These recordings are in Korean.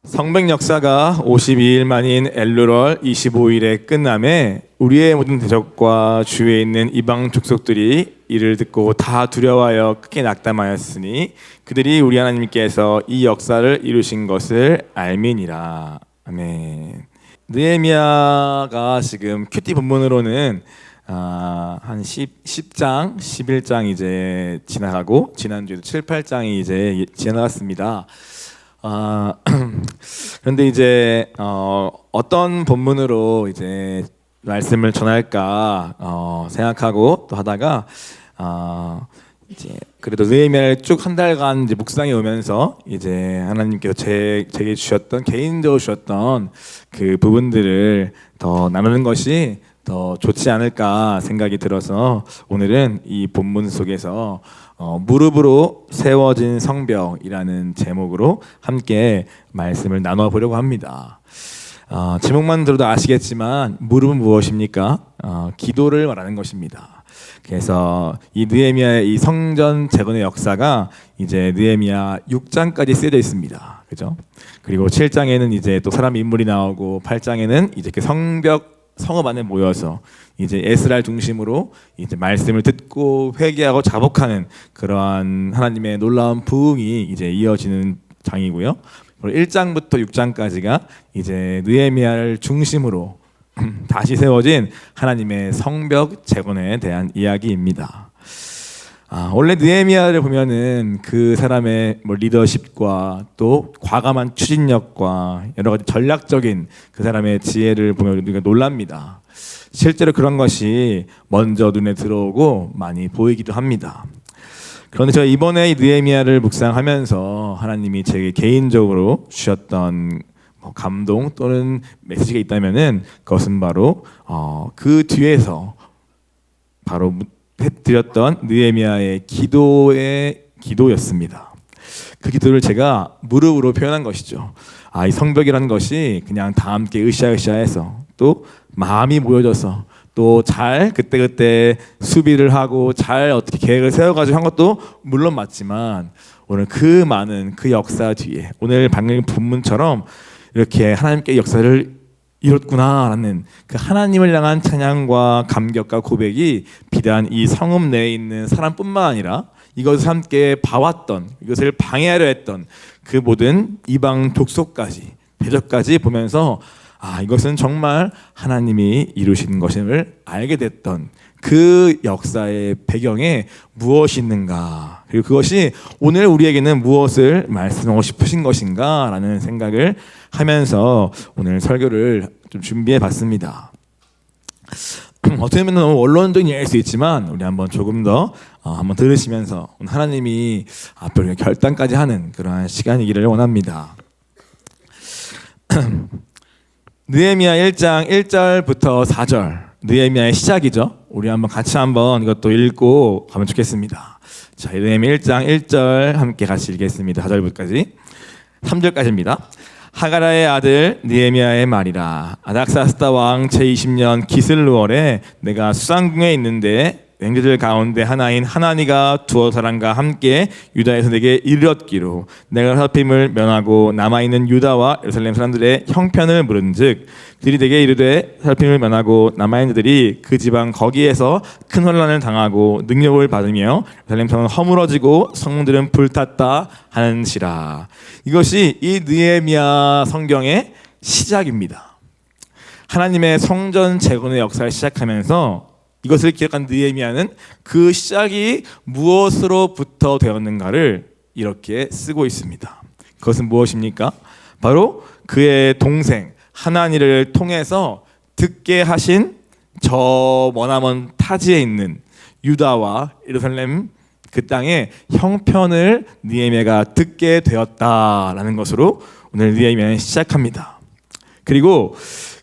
성백 역사가 52일 만인 엘루럴 25일에 끝남에 우리의 모든 대적과 주위에 있는 이방 족속들이 이를 듣고 다 두려워하여 크게 낙담하였으니 그들이 우리 하나님께서 이 역사를 이루신 것을 알미니라. 아멘. 느헤미야가 지금 큐티 본문으로는 한 10장, 11장 이제 지나가고 지난주에도 7, 8장이 이제 지나갔습니다. 그런데 이제 어떤 본문으로 이제 말씀을 전할까 생각하고 또 하다가 이제 그래도 느헤미야를 쭉 한 달간 이제 묵상해 오면서 이제 하나님께서 제게 주셨던 개인적으로 주셨던 그 부분들을 더 나누는 것이 더 좋지 않을까 생각이 들어서 오늘은 이 본문 속에서 무릎으로 세워진 성벽이라는 제목으로 함께 말씀을 나눠 보려고 합니다. 제목만 들어도 아시겠지만 무릎은 무엇입니까? 기도를 말하는 것입니다. 그래서 이 느헤미야의 이 성전 재건의 역사가 이제 느헤미야 6장까지 쓰여져 있습니다. 그죠? 그리고 7장에는 이제 또 사람 인물이 나오고 8장에는 이제 그 성읍 안에 모여서 이제 에스라를 중심으로 이제 말씀을 듣고 회개하고 자복하는 그러한 하나님의 놀라운 부흥이 이제 이어지는 장이고요. 1장부터 6장까지가 이제 느헤미야를 중심으로 다시 세워진 하나님의 성벽 재건에 대한 이야기입니다. 원래 느헤미야를 보면은 그 사람의 리더십과 또 과감한 추진력과 여러 가지 전략적인 그 사람의 지혜를 보면 우리가 놀랍니다. 실제로 그런 것이 먼저 눈에 들어오고 많이 보이기도 합니다. 그런데 제가 이번에 이 느헤미야를 묵상하면서 하나님이 제게 개인적으로 주셨던 감동 또는 메시지가 있다면은 그것은 바로 그 뒤에서 바로 드렸던 느헤미야의 기도였습니다. 그 기도를 제가 무릎으로 표현한 것이죠. 이 성벽이라는 것이 그냥 다 함께 으쌰으쌰해서 또 마음이 모여져서 또 잘 그때그때 수비를 하고 잘 어떻게 계획을 세워가지고 한 것도 물론 맞지만 오늘 그 많은 그 역사 뒤에 오늘 방금 본문처럼 이렇게 하나님께 역사를 이뤘구나라는 그 하나님을 향한 찬양과 감격과 고백이 비단 이 성읍 내에 있는 사람뿐만 아니라 이것을 함께 봐왔던 이것을 방해하려 했던 그 모든 이방 족속까지 대적까지 보면서 이것은 정말 하나님이 이루신 것임을 알게 됐던 그 역사의 배경에 무엇이 있는가, 그리고 그것이 오늘 우리에게는 무엇을 말씀하고 싶으신 것인가 라는 생각을 하면서 오늘 설교를 좀 준비해 봤습니다. 어떻게 보면 너무 원론적인 얘기일 수 있지만 우리 한번 조금 더 한번 들으시면서 오늘 하나님이 앞으로 결단까지 하는 그러한 시간이기를 원합니다. 느헤미야 1장 1절부터 4절 느헤미야의 시작이죠. 우리 같이 한번 이것도 읽고 가면 좋겠습니다. 자, 느헤미야 1장 1절 함께 같이 읽겠습니다. 4절까지 3절까지입니다. 하가라의 아들 느헤미야의 말이라. 아닥사스다 왕 제20년 기슬루월에 내가 수상궁에 있는데 형제들 가운데 하나인 하나니가 두어 사람과 함께 유다에서 내게 이르렀기로 내가 살핌을 면하고 남아있는 유다와 예루살렘 사람들의 형편을 물은즉 그들이 내게 이르되 살핌을 면하고 남아있는 자들이 그 지방 거기에서 큰 혼란을 당하고 능력을 받으며 예루살렘 성은 허물어지고 성문들은 불탔다 하는시라. 이것이 이 느헤미야 성경의 시작입니다. 하나님의 성전 재건의 역사를 시작하면서 이것을 기억한 느헤미야는 그 시작이 무엇으로부터 되었는가를 이렇게 쓰고 있습니다. 그것은 무엇입니까? 바로 그의 동생 하나니를 통해서 듣게 하신 저 머나먼 타지에 있는 유다와 예루살렘 그 땅의 형편을 느헤미야가 듣게 되었다라는 것으로 오늘 느헤미야는 시작합니다. 그리고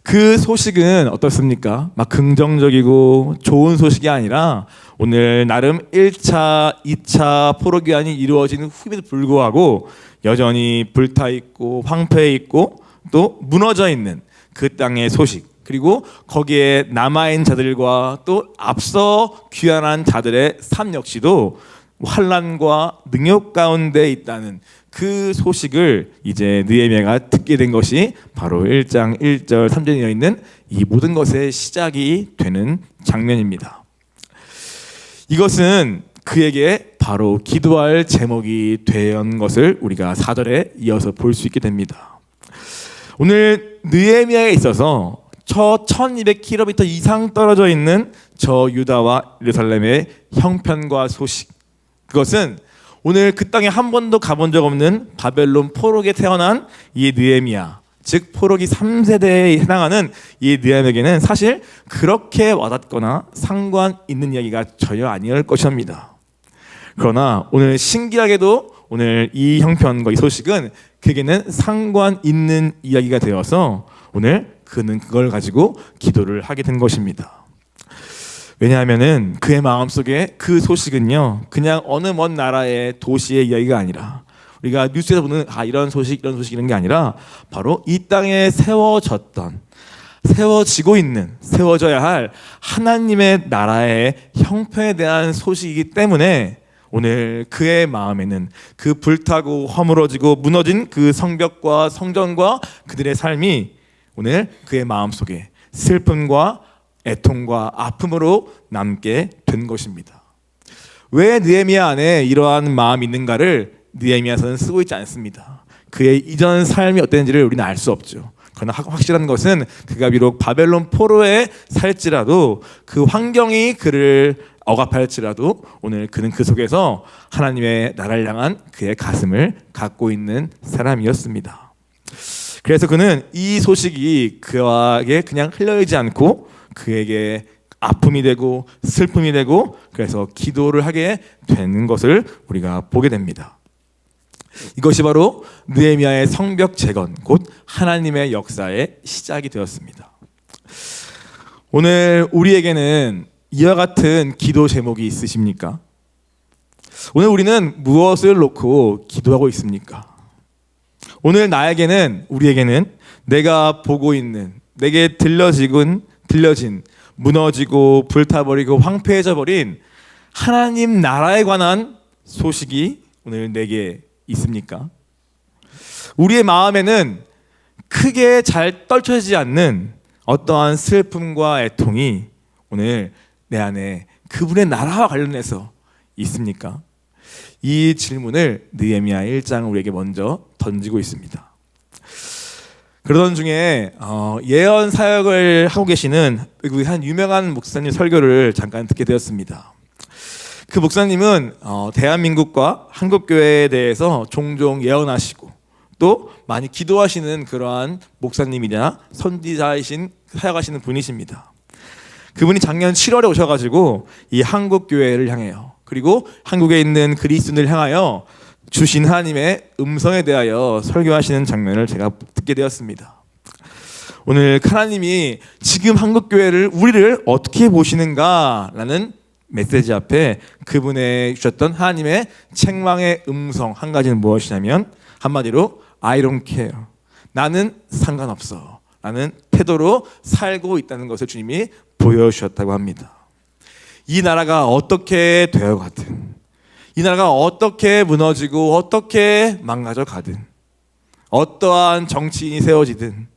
그 소식은 어떻습니까? 막 긍정적이고 좋은 소식이 아니라 오늘 나름 1차, 2차 포로기한이 이루어지는 후임에도 불구하고 여전히 불타있고 황폐해있고 또 무너져 있는 그 땅의 소식, 그리고 거기에 남아있는 자들과 또 앞서 귀환한 자들의 삶 역시도 환난과 능욕 가운데 있다는 그 소식을 이제 느헤미야가 듣게 된 것이 바로 1장 1절 3절에 있는 이 모든 것의 시작이 되는 장면입니다. 이것은 그에게 바로 기도할 제목이 된 것을 우리가 4절에 이어서 볼 수 있게 됩니다. 오늘 느헤미야에 있어서 저 1200km 이상 떨어져 있는 저 유다와 예루살렘의 형편과 소식, 그것은 오늘 그 땅에 한 번도 가본 적 없는 바벨론 포로기에 태어난 이 느헤미야, 즉 포로기 3세대에 해당하는 이 느헤미야에게는 사실 그렇게 와닿거나 상관 있는 이야기가 전혀 아니할 것입니다. 그러나 오늘 신기하게도 오늘 이 형편과 이 소식은 그에게는 상관 있는 이야기가 되어서 오늘 그는 그걸 가지고 기도를 하게 된 것입니다. 왜냐하면은 그의 마음속에 그 소식은요, 그냥 어느 먼 나라의 도시의 이야기가 아니라 우리가 뉴스에서 보는 이런 소식 이런 게 아니라 바로 이 땅에 세워지고 있는, 세워져야 할 하나님의 나라의 형편에 대한 소식이기 때문에 오늘 그의 마음에는 그 불타고 허물어지고 무너진 그 성벽과 성전과 그들의 삶이 오늘 그의 마음속에 슬픔과 애통과 아픔으로 남게 된 것입니다. 왜 느헤미야 안에 이러한 마음이 있는가를 느헤미야서는 쓰고 있지 않습니다. 그의 이전 삶이 어땠는지를 우리는 알 수 없죠. 그러나 확실한 것은 그가 비록 바벨론 포로에 살지라도 그 환경이 그를 억압할지라도 오늘 그는 그 속에서 하나님의 나라를 향한 그의 가슴을 갖고 있는 사람이었습니다. 그래서 그는 이 소식이 그에게 그냥 흘러가지 않고 그에게 아픔이 되고 슬픔이 되고 그래서 기도를 하게 되는 것을 우리가 보게 됩니다. 이것이 바로 느헤미야의 성벽 재건, 곧 하나님의 역사의 시작이 되었습니다. 오늘 우리에게는 이와 같은 기도 제목이 있으십니까? 오늘 우리는 무엇을 놓고 기도하고 있습니까? 오늘 우리에게는 내가 보고 있는, 내게 들려진, 무너지고 불타버리고 황폐해져 버린 하나님 나라에 관한 소식이 오늘 내게 있습니까? 우리의 마음에는 크게 잘 떨쳐지지 않는 어떠한 슬픔과 애통이 오늘 내 안에 그분의 나라와 관련해서 있습니까? 이 질문을 느헤미야 1장 우리에게 먼저 던지고 있습니다. 그러던 중에 예언 사역을 하고 계시는 한 유명한 목사님 설교를 잠깐 듣게 되었습니다. 그 목사님은 대한민국과 한국교회에 대해서 종종 예언하시고 또 많이 기도하시는 그러한 목사님이나 선지자이신 사역하시는 분이십니다. 그분이 작년 7월에 오셔가지고 이 한국교회를 향해요, 그리고 한국에 있는 그리스도인을 향하여 주신 하나님의 음성에 대하여 설교하시는 장면을 제가 듣게 되었습니다. 오늘 하나님이 지금 한국교회를 우리를 어떻게 보시는가라는 메시지 앞에 그분의 주셨던 하나님의 책망의 음성 한 가지는 무엇이냐면 한마디로 I don't care, 나는 상관없어 라는 태도로 살고 있다는 것을 주님이 보여주셨다고 합니다. 이 나라가 어떻게 되어가든, 이 나라가 어떻게 무너지고 어떻게 망가져 가든, 어떠한 정치인이 세워지든,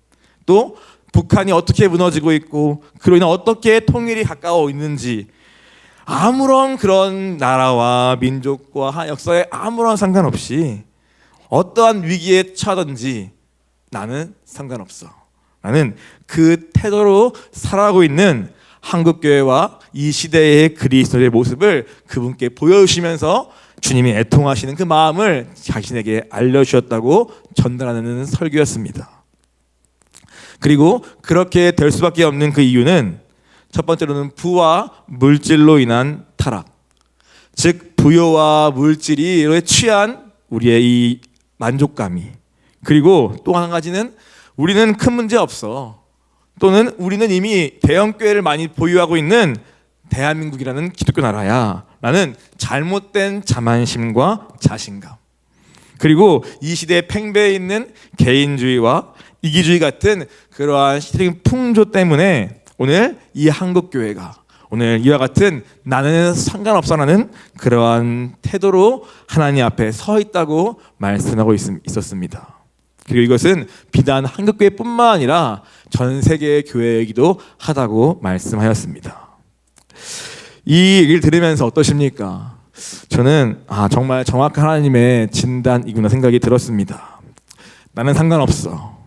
또 북한이 어떻게 무너지고 있고 그로 인해 어떻게 통일이 가까워 있는지, 아무런 그런 나라와 민족과 역사에 아무런 상관없이 어떠한 위기에 처하든지 나는 상관없어, 나는 그 태도로 살아가고 있는 한국교회와 이 시대의 그리스도의 모습을 그분께 보여주시면서 주님이 애통하시는 그 마음을 자신에게 알려주셨다고 전달하는 설교였습니다. 그리고 그렇게 될 수밖에 없는 그 이유는 첫 번째로는 부와 물질로 인한 타락, 즉 부여와 물질이 취한 우리의 이 만족감이, 그리고 또 한 가지는 우리는 큰 문제 없어, 또는 우리는 이미 대형교회를 많이 보유하고 있는 대한민국이라는 기독교 나라야 라는 잘못된 자만심과 자신감, 그리고 이 시대에 팽배해 있는 개인주의와 이기주의 같은 그러한 시대적인 풍조 때문에 오늘 이 한국교회가 오늘 이와 같은 나는 상관없어라는 그러한 태도로 하나님 앞에 서 있다고 말씀하고 있었습니다. 그리고 이것은 비단 한국교회뿐만 아니라 전 세계 교회이기도 하다고 말씀하였습니다. 이 얘기를 들으면서 어떠십니까? 저는 정말 정확한 하나님의 진단이구나 생각이 들었습니다. 나는 상관없어.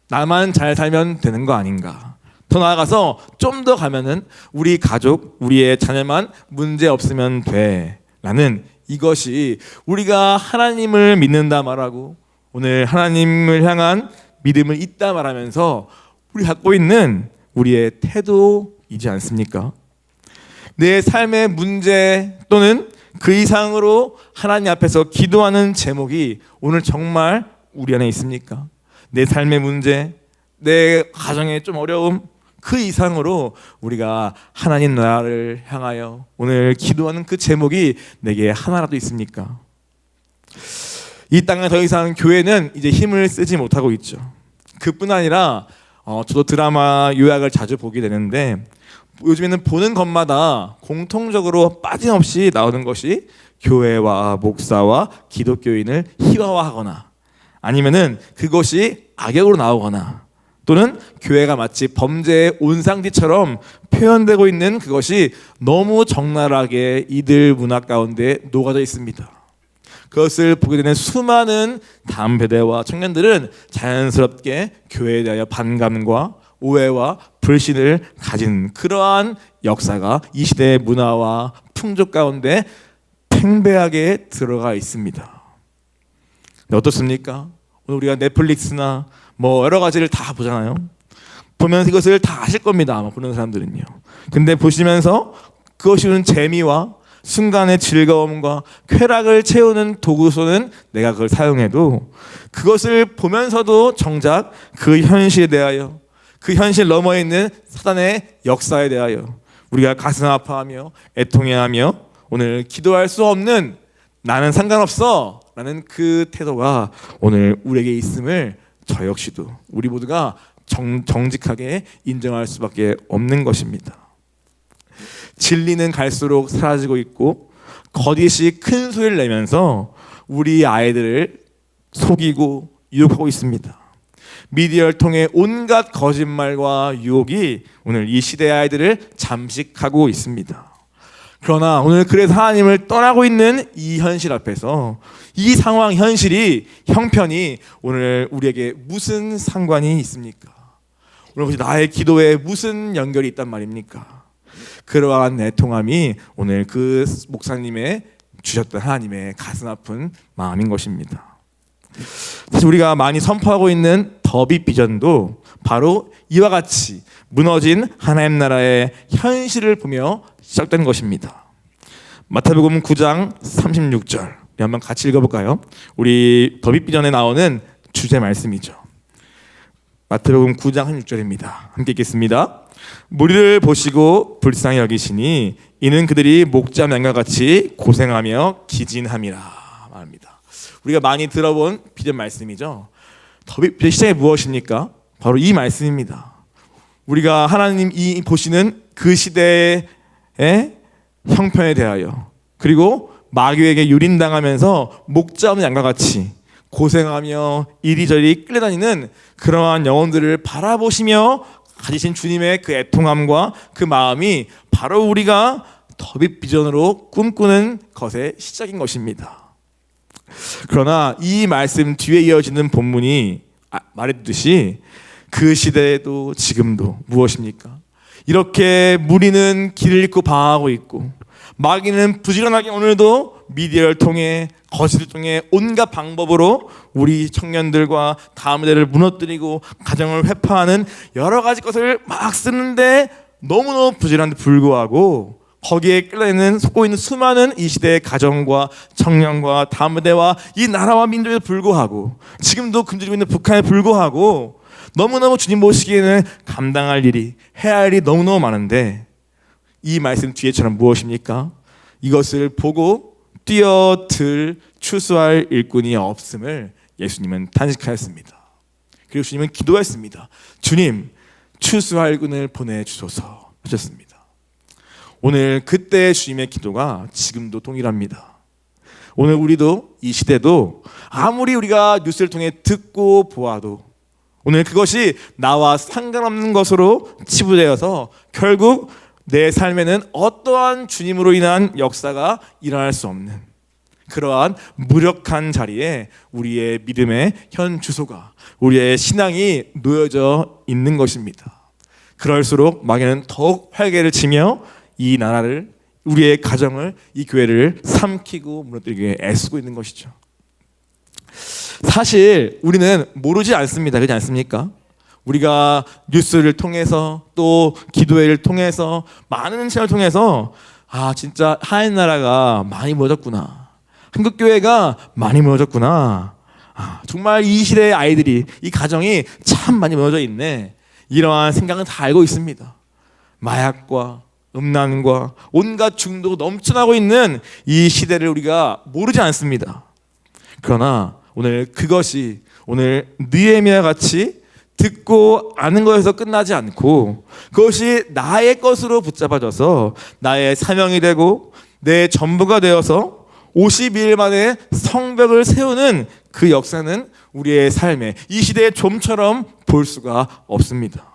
나만 잘 살면 되는 거 아닌가. 더 나아가서 좀 더 가면은 우리 가족, 우리의 자녀만 문제 없으면 돼 라는 이것이 우리가 하나님을 믿는다 말하고 오늘 하나님을 향한 믿음을 있다 말하면서 우리 갖고 있는 우리의 태도이지 않습니까? 내 삶의 문제 또는 그 이상으로 하나님 앞에서 기도하는 제목이 오늘 정말 우리 안에 있습니까? 내 삶의 문제, 내 가정의 좀 어려움 그 이상으로 우리가 하나님 나라를 향하여 오늘 기도하는 그 제목이 내게 하나라도 있습니까? 이 땅에 더 이상 교회는 이제 힘을 쓰지 못하고 있죠. 그뿐 아니라 저도 드라마 요약을 자주 보게 되는데 요즘에는 보는 것마다 공통적으로 빠짐없이 나오는 것이 교회와 목사와 기독교인을 희화화하거나 아니면은 그것이 악역으로 나오거나 또는 교회가 마치 범죄의 온상지처럼 표현되고 있는 그것이 너무 적나라하게 이들 문화 가운데 녹아져 있습니다. 그것을 보게 되는 수많은 다음 세대와 청년들은 자연스럽게 교회에 대하여 반감과 오해와 불신을 가진 그러한 역사가 이 시대의 문화와 풍속 가운데 팽배하게 들어가 있습니다. 어떻습니까? 오늘 우리가 넷플릭스나 여러 가지를 다 보잖아요. 보면서 이것을 다 아실 겁니다. 아마 보는 사람들은요. 근데 보시면서 그것이 주는 재미와 순간의 즐거움과 쾌락을 채우는 도구소는 내가 그걸 사용해도 그것을 보면서도 정작 그 현실에 대하여 그 현실 너머에 있는 사단의 역사에 대하여 우리가 가슴 아파하며 애통해하며 오늘 기도할 수 없는 나는 상관없어 라는 그 태도가 오늘 우리에게 있음을 저 역시도 우리 모두가 정직하게 인정할 수밖에 없는 것입니다. 진리는 갈수록 사라지고 있고 거짓이 큰 소리를 내면서 우리 아이들을 속이고 유혹하고 있습니다. 미디어를 통해 온갖 거짓말과 유혹이 오늘 이 시대의 아이들을 잠식하고 있습니다. 그러나 오늘 그래서 하나님을 떠나고 있는 이 현실 앞에서 이 상황 현실이 형편이 오늘 우리에게 무슨 상관이 있습니까? 오늘 혹시 나의 기도에 무슨 연결이 있단 말입니까? 그러한 애통함이 오늘 그 목사님의 주셨던 하나님의 가슴 아픈 마음인 것입니다. 사실 우리가 많이 선포하고 있는 더비 비전도 바로 이와 같이 무너진 하나님 나라의 현실을 보며 시작된 것입니다. 마태복음 9장 36절 한번 같이 읽어볼까요? 우리 더비 비전에 나오는 주제 말씀이죠. 마태복음 9장 36절입니다. 함께 읽겠습니다. 무리를 보시고 불쌍히 여기시니 이는 그들이 목자 양과 같이 고생하며 기진함이라 말합니다. 우리가 많이 들어본 비전 말씀이죠. 더비 비전 시작이 무엇입니까? 바로 이 말씀입니다. 우리가 하나님이 보시는 그 시대의 형편에 대하여 그리고 마귀에게 유린당하면서 목자 없는 양과 같이 고생하며 이리저리 끌려다니는 그러한 영혼들을 바라보시며 가지신 주님의 그 애통함과 그 마음이 바로 우리가 더비 비전으로 꿈꾸는 것의 시작인 것입니다. 그러나 이 말씀 뒤에 이어지는 본문이 말했듯이 그 시대에도 지금도 무엇입니까? 이렇게 무리는 길을 잃고 방황하고 있고 마귀는 부지런하게 오늘도 미디어를 통해 거짓을 통해 온갖 방법으로 우리 청년들과 다음 세대를 무너뜨리고 가정을 회파하는 여러 가지 것을 막 쓰는데 너무너무 부지런한데 불구하고 거기에 끌려있는 속고 있는 수많은 이 시대의 가정과 청년과 다음 세대와 이 나라와 민족에 불구하고 지금도 금지되고 있는 북한에 불구하고 너무너무 주님 보시기에는 감당할 일이 해야 할 일이 너무너무 많은데 이 말씀 뒤에처럼 무엇입니까? 이것을 보고 뛰어들 추수할 일꾼이 없음을 예수님은 탄식하였습니다. 그리고 주님은 기도했습니다. 주님, 추수할 일꾼을 보내주소서 하셨습니다. 오늘 그때의 주님의 기도가 지금도 동일합니다. 오늘 우리도 이 시대도 아무리 우리가 뉴스를 통해 듣고 보아도 오늘 그것이 나와 상관없는 것으로 치부되어서 결국 내 삶에는 어떠한 주님으로 인한 역사가 일어날 수 없는 그러한 무력한 자리에 우리의 믿음의 현 주소가, 우리의 신앙이 놓여져 있는 것입니다. 그럴수록 마귀는 더욱 활개를 치며 이 나라를, 우리의 가정을, 이 교회를 삼키고 무너뜨리기 애쓰고 있는 것이죠. 사실 우리는 모르지 않습니다. 그렇지 않습니까? 우리가 뉴스를 통해서 또 기도회를 통해서 많은 시간을 통해서 진짜 하나님 나라가 많이 무너졌구나, 한국교회가 많이 무너졌구나, 정말 이 시대의 아이들이, 이 가정이 참 많이 무너져 있네, 이러한 생각은 다 알고 있습니다. 마약과 음란과 온갖 중독 넘쳐나고 있는 이 시대를 우리가 모르지 않습니다. 그러나 오늘 그것이 오늘 느헤미야 같이 듣고 아는 것에서 끝나지 않고 그것이 나의 것으로 붙잡아져서 나의 사명이 되고 내 전부가 되어서 52일 만에 성벽을 세우는 그 역사는 우리의 삶에 이 시대의 좀처럼 볼 수가 없습니다.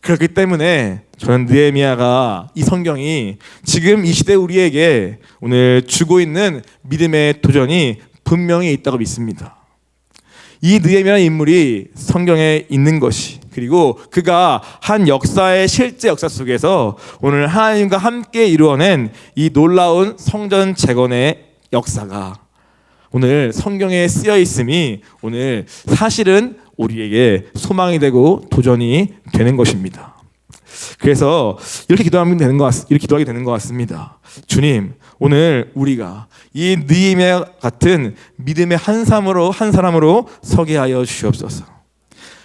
그렇기 때문에 저는 느헤미야가, 이 성경이 지금 이 시대 우리에게 오늘 주고 있는 믿음의 도전이 분명히 있다고 믿습니다. 이 느헤미야라는 인물이 성경에 있는 것이, 그리고 그가 한 역사의 실제 역사 속에서 오늘 하나님과 함께 이루어낸 이 놀라운 성전 재건의 역사가 오늘 성경에 쓰여 있음이 오늘 사실은 우리에게 소망이 되고 도전이 되는 것입니다. 그래서 이렇게 기도하게 되는 것 같습니다. 주님, 오늘 우리가 이 느헤미야 같은 믿음의 한 사람으로 서게 하여 주시옵소서.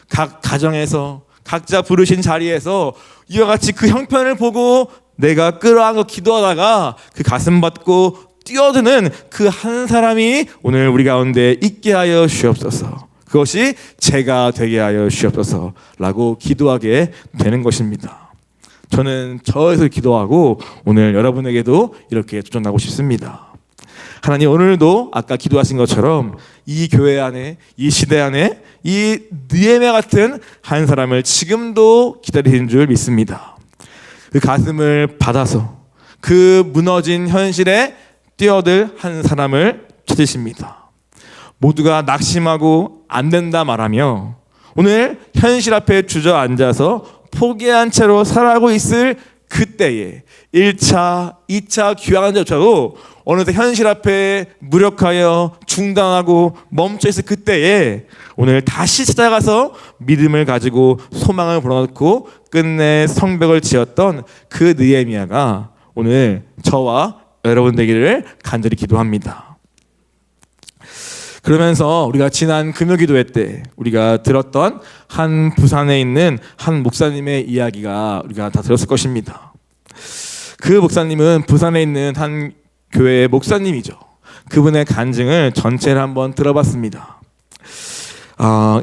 각 가정에서 각자 부르신 자리에서 이와 같이 그 형편을 보고 내가 끌어안고 기도하다가 그 가슴 받고 뛰어드는 그 한 사람이 오늘 우리 가운데 있게 하여 주시옵소서. 그것이 제가 되게 하여 주시옵소서라고 기도하게 되는 것입니다. 저는 저에서 기도하고 오늘 여러분에게도 이렇게 도전하고 싶습니다. 하나님, 오늘도 아까 기도하신 것처럼 이 교회 안에, 이 시대 안에 이 느헤미야 같은 한 사람을 지금도 기다리는 줄 믿습니다. 그 가슴을 받아서 그 무너진 현실에 뛰어들 한 사람을 찾으십니다. 모두가 낙심하고 안 된다 말하며 오늘 현실 앞에 주저앉아서 포기한 채로 살아가고 있을 그때에 1차, 2차 귀환한 자조차도 어느새 현실 앞에 무력하여 중단하고 멈춰있을 그때에 오늘 다시 찾아가서 믿음을 가지고 소망을 불어넣고 끝내 성벽을 지었던 그 느헤미야가 오늘 저와 여러분 되기를 간절히 기도합니다. 그러면서 우리가 지난 금요기도회 때 우리가 들었던 한 부산에 있는 한 목사님의 이야기가 우리가 다 들었을 것입니다. 그 목사님은 부산에 있는 한 교회의 목사님이죠. 그분의 간증을 전체를 한번 들어봤습니다.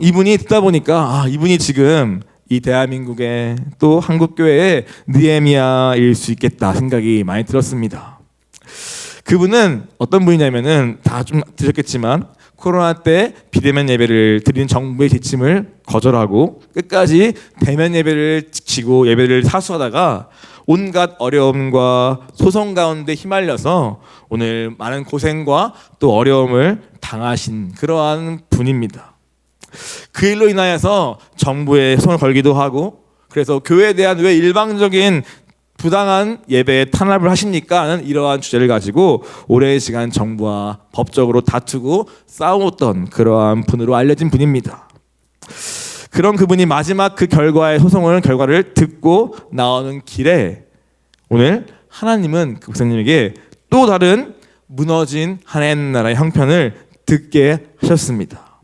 이분이 듣다 보니까 이분이 지금 이 대한민국의 또 한국교회의 느헤미야일 수 있겠다 생각이 많이 들었습니다. 그분은 어떤 분이냐면은 다 좀 들었겠지만 코로나 때 비대면 예배를 드리는 정부의 지침을 거절하고 끝까지 대면 예배를 지키고 예배를 사수하다가 온갖 어려움과 소송 가운데 휘말려서 오늘 많은 고생과 또 어려움을 당하신 그러한 분입니다. 그 일로 인하여서 정부에 손을 걸기도 하고, 그래서 교회에 대한 왜 일방적인 부당한 예배에 탄압을 하십니까? 하는 이러한 주제를 가지고 오랜 시간 정부와 법적으로 다투고 싸웠던 그러한 분으로 알려진 분입니다. 그런 그분이 마지막 그 결과를 듣고 나오는 길에 오늘 하나님은 그 목사님에게 또 다른 무너진 하나님 나라의 형편을 듣게 하셨습니다.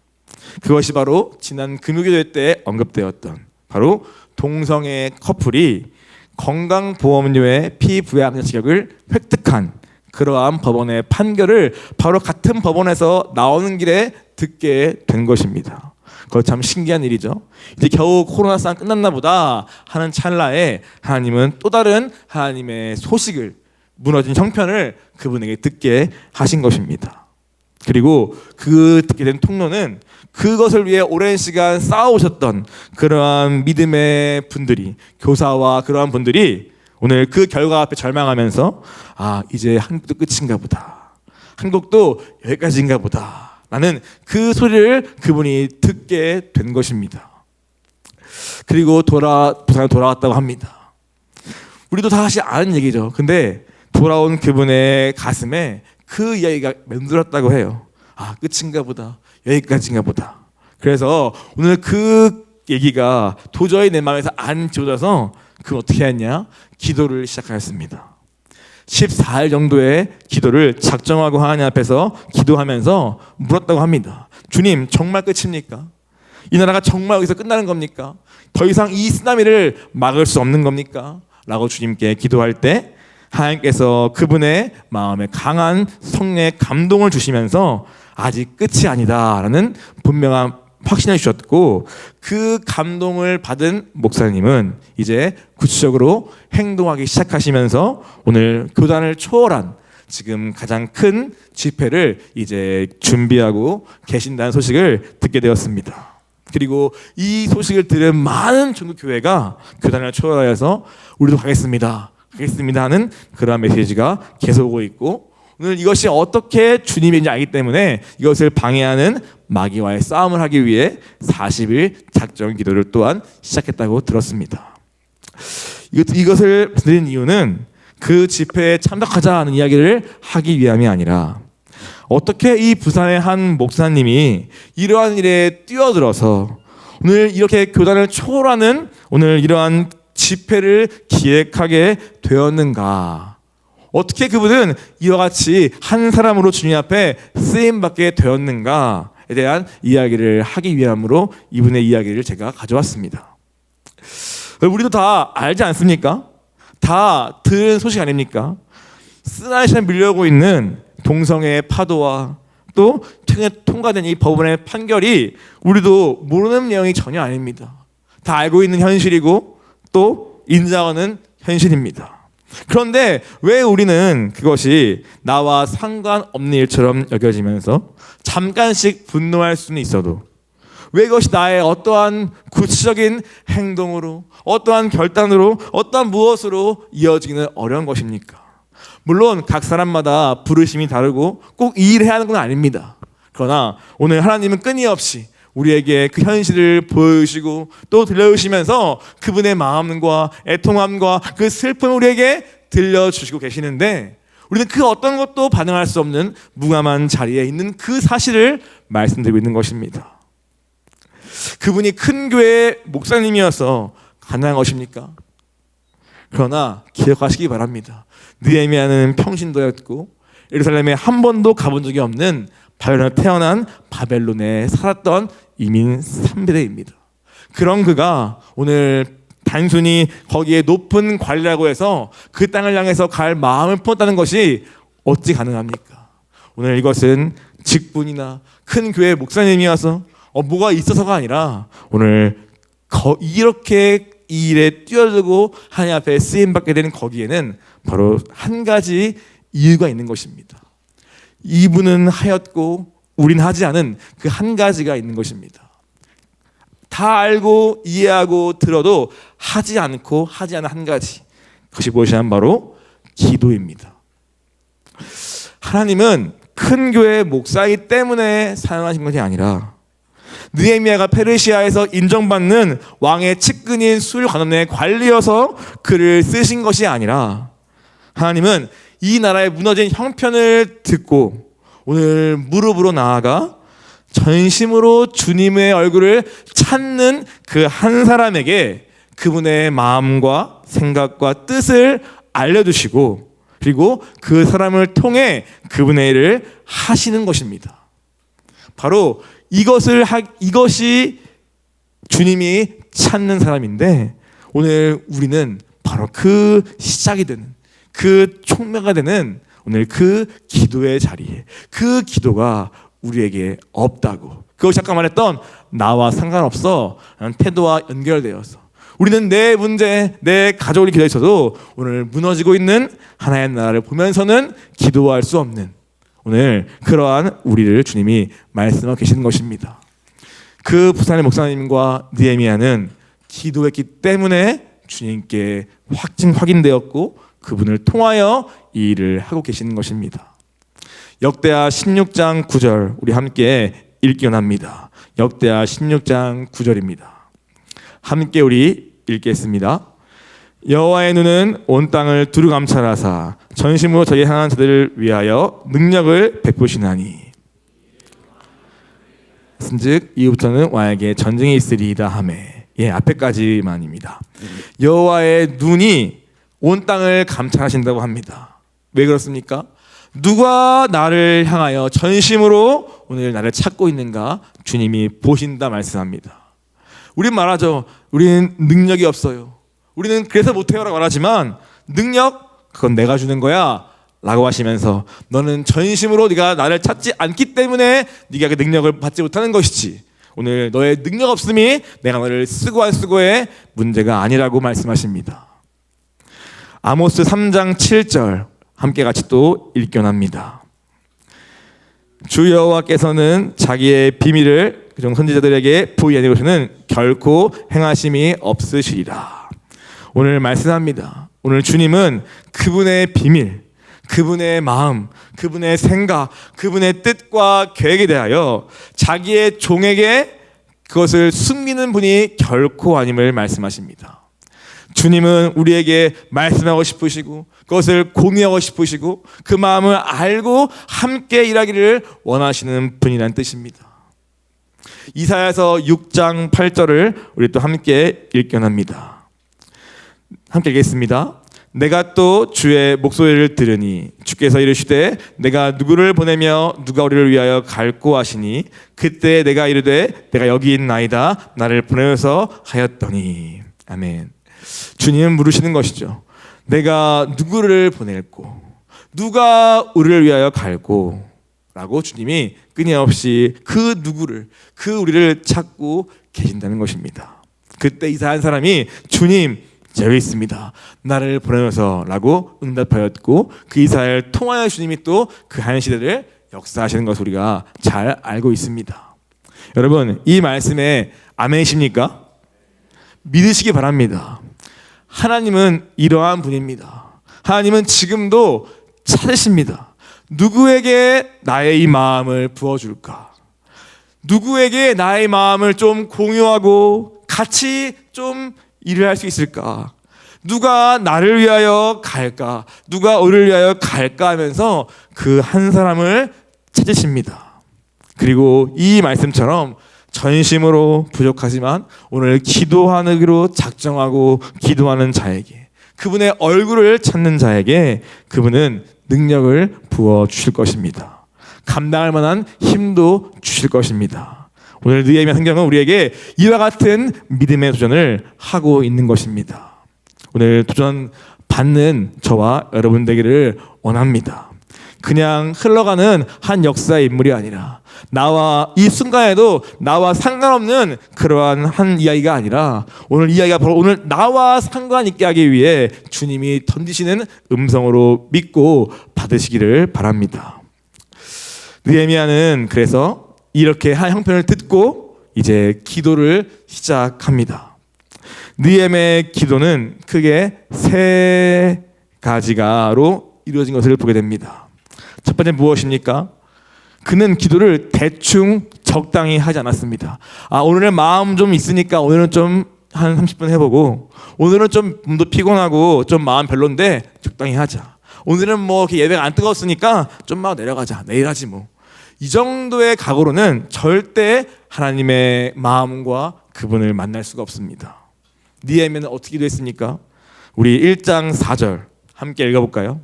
그것이 바로 지난 금요기도회 때 언급되었던 바로 동성애 커플이 건강보험료의 피부양자 자격을 획득한 그러한 법원의 판결을 바로 같은 법원에서 나오는 길에 듣게 된 것입니다. 그거 참 신기한 일이죠. 이제 겨우 코로나 상황 끝났나 보다 하는 찰나에 하나님은 또 다른 하나님의 소식을, 무너진 형편을 그분에게 듣게 하신 것입니다. 그리고 그 듣게 된 통로는 그것을 위해 오랜 시간 싸우셨던 그러한 믿음의 분들이, 교사와 그러한 분들이 오늘 그 결과 앞에 절망하면서 이제 한국도 끝인가 보다, 한국도 여기까지인가 보다 라는 그 소리를 그분이 듣게 된 것입니다. 그리고 부산에 돌아왔다고 합니다. 우리도 다시 아는 얘기죠. 근데 돌아온 그분의 가슴에 그 이야기가 맴돌았다고 해요. 끝인가 보다, 여기까지인가 보다. 그래서 오늘 그 얘기가 도저히 내 마음에서 안 지워져서 그걸 어떻게 했냐? 기도를 시작하였습니다. 14일 정도의 기도를 작정하고 하나님 앞에서 기도하면서 물었다고 합니다. 주님, 정말 끝입니까? 이 나라가 정말 여기서 끝나는 겁니까? 더 이상 이 쓰나미를 막을 수 없는 겁니까? 라고 주님께 기도할 때 하나님께서 그분의 마음에 강한 성령의 감동을 주시면서 아직 끝이 아니다라는 분명한 확신을 주셨고, 그 감동을 받은 목사님은 이제 구체적으로 행동하기 시작하시면서 오늘 교단을 초월한 지금 가장 큰 집회를 이제 준비하고 계신다는 소식을 듣게 되었습니다. 그리고 이 소식을 들은 많은 전국 교회가 교단을 초월하여서 우리도 가겠습니다 하는 그러한 메시지가 계속 오고 있고, 오늘 이것이 어떻게 주님인지 알기 때문에 이것을 방해하는 마귀와의 싸움을 하기 위해 40일 작정 기도를 또한 시작했다고 들었습니다. 이것을 드린 이유는 그 집회에 참석하자는 이야기를 하기 위함이 아니라, 어떻게 이 부산의 한 목사님이 이러한 일에 뛰어들어서 오늘 이렇게 교단을 초월하는 오늘 이러한 집회를 기획하게 되었는가, 어떻게 그분은 이와 같이 한 사람으로 주님 앞에 쓰임받게 되었는가에 대한 이야기를 하기 위함으로 이분의 이야기를 제가 가져왔습니다. 우리도 다 알지 않습니까? 다 들은 소식 아닙니까? 쓰나미처럼 밀려오고 있는 동성애의 파도와 또 최근에 통과된 이 법원의 판결이 우리도 모르는 내용이 전혀 아닙니다. 다 알고 있는 현실이고 또 인정하는 현실입니다. 그런데 왜 우리는 그것이 나와 상관없는 일처럼 여겨지면서 잠깐씩 분노할 수는 있어도 왜 그것이 나의 어떠한 구체적인 행동으로, 어떠한 결단으로, 어떠한 무엇으로 이어지기는 어려운 것입니까? 물론 각 사람마다 부르심이 다르고 꼭 이 일을 해야 하는 건 아닙니다. 그러나 오늘 하나님은 끊임없이 우리에게 그 현실을 보여주시고 또 들려주시면서 그분의 마음과 애통함과 그 슬픔을 우리에게 들려주시고 계시는데, 우리는 그 어떤 것도 반응할 수 없는 무감한 자리에 있는 그 사실을 말씀드리고 있는 것입니다. 그분이 큰 교회의 목사님이어서 가능한 것입니까? 그러나 기억하시기 바랍니다. 느헤미야는 평신도였고 예루살렘에 한 번도 가본 적이 없는 바벨론에 태어난 바벨론에 살았던 이민 3세대입니다. 그런 그가 오늘 단순히 거기에 높은 관리라고 해서 그 땅을 향해서 갈 마음을 품었다는 것이 어찌 가능합니까? 오늘 이것은 직분이나 큰 교회 목사님이어서 뭐가 있어서가 아니라 오늘 이렇게 이 일에 뛰어들고 하나님 앞에 쓰임받게 되는 거기에는 바로 한 가지 이유가 있는 것입니다. 이분은 하였고 우린 하지 않은 그 한 가지가 있는 것입니다. 다 알고 이해하고 들어도 하지 않고 하지 않은 한 가지, 그것이 무엇이냐면 바로 기도입니다. 하나님은 큰 교회 목사이기 때문에 사용하신 것이 아니라 느헤미야가 페르시아에서 인정받는 왕의 측근인 술 관원의 관리여서 그를 쓰신 것이 아니라, 하나님은 이 나라의 무너진 형편을 듣고 오늘 무릎으로 나아가 전심으로 주님의 얼굴을 찾는 그 한 사람에게 그분의 마음과 생각과 뜻을 알려주시고, 그리고 그 사람을 통해 그분의 일을 하시는 것입니다. 바로 이것이 주님이 찾는 사람인데, 오늘 우리는 바로 그 시작이 되는, 그 촉매가 되는 오늘 그 기도의 자리에, 그 기도가 우리에게 없다고. 그것이 아까 말했던 나와 상관없어 라는 태도와 연결되어서 우리는 내 문제, 내 가족을 기도해 있어도 오늘 무너지고 있는 하나의 나라를 보면서는 기도할 수 없는 오늘 그러한 우리를 주님이 말씀하고 계시는 것입니다. 그 부산의 목사님과 느헤미야는 기도했기 때문에 주님께 확인되었고 그분을 통하여 이 일을 하고 계시는 것입니다. 역대하 16장 9절 우리 함께 읽기 원합니다. 역대하 16장 9절입니다. 함께 우리 읽겠습니다. 여호와의 눈은 온 땅을 두루 감찰하사 전심으로 저희 향한 자들을 위하여 능력을 베푸시나니 쓴즉 이후부터는 왕에게 전쟁이 있으리이다 하매. 앞에까지만입니다. 여호와의 눈이 온 땅을 감찰하신다고 합니다. 왜 그렇습니까? 누가 나를 향하여 전심으로 오늘 나를 찾고 있는가 주님이 보신다 말씀합니다. 우린 말하죠. 우리는 능력이 없어요. 우리는 그래서 못해요 라고 말하지만 능력 그건 내가 주는 거야 라고 하시면서 너는 전심으로 네가 나를 찾지 않기 때문에 네가 그 능력을 받지 못하는 것이지 오늘 너의 능력 없음이 내가 너를 쓰고 안 쓰고의 문제가 아니라고 말씀하십니다. 아모스 3장 7절 함께 같이 또 읽기 원합니다. 주 여호와께서는 자기의 비밀을 그중 선지자들에게 보이지 아니고서는 결코 행하심이 없으시리라. 오늘 말씀합니다. 오늘 주님은 그분의 비밀, 그분의 마음, 그분의 생각, 그분의 뜻과 계획에 대하여 자기의 종에게 그것을 숨기는 분이 결코 아님을 말씀하십니다. 주님은 우리에게 말씀하고 싶으시고 그것을 공유하고 싶으시고 그 마음을 알고 함께 일하기를 원하시는 분이라는 뜻입니다. 이사야서 6장 8절을 우리 또 함께 읽기 원합니다. 함께 읽겠습니다. 내가 또 주의 목소리를 들으니 주께서 이르시되 내가 누구를 보내며 누가 우리를 위하여 갈고 하시니 그때 내가 이르되 내가 여기 있나이다 나를 보내어서 하였더니. 아멘. 주님은 물으시는 것이죠. 내가 누구를 보낼고 누가 우리를 위하여 갈고 라고 주님이 끊임없이 그 누구를 그 우리를 찾고 계신다는 것입니다. 그때 이사야 한 사람이 주님 제가 있습니다. 나를 보내셔서 라고 응답하였고 그 이사야를 통하여 주님이 또 그 한 시대를 역사하시는 것을 우리가 잘 알고 있습니다. 여러분 이 말씀에 아멘이십니까? 믿으시기 바랍니다. 하나님은 이러한 분입니다. 하나님은 지금도 찾으십니다. 누구에게 나의 이 마음을 부어줄까? 누구에게 나의 마음을 좀 공유하고 같이 좀 일을 할 수 있을까? 누가 나를 위하여 갈까? 누가 우리를 위하여 갈까 하면서 그 한 사람을 찾으십니다. 그리고 이 말씀처럼 전심으로 부족하지만 오늘 기도하기로 작정하고 기도하는 자에게 그분의 얼굴을 찾는 자에게 그분은 능력을 부어주실 것입니다. 감당할 만한 힘도 주실 것입니다. 오늘 느헤미야 성경은 우리에게 이와 같은 믿음의 도전을 하고 있는 것입니다. 오늘 도전 받는 저와 여러분 되기를 원합니다. 그냥 흘러가는 한 역사의 인물이 아니라 나와 이 순간에도 나와 상관없는 그러한 한 이야기가 아니라 오늘 이야기가 바로 오늘 나와 상관 있게 하기 위해 주님이 던지시는 음성으로 믿고 받으시기를 바랍니다. 느헤미야는 그래서 이렇게 한 형편을 듣고 이제 기도를 시작합니다. 느헤미야의 기도는 크게 세 가지가로 이루어진 것을 보게 됩니다. 첫 번째 무엇입니까? 그는 기도를 대충 적당히 하지 않았습니다. 오늘은 마음 좀 있으니까 오늘은 좀 한 30분 해보고 오늘은 좀 몸도 피곤하고 좀 마음 별론데 적당히 하자. 오늘은 뭐 예배가 안 뜨거웠으니까 좀만 내려가자. 내일 하지 뭐. 이 정도의 각오로는 절대 하나님의 마음과 그분을 만날 수가 없습니다. 느헤미야는 어떻게 기도했습니까? 우리 1장 4절 함께 읽어볼까요?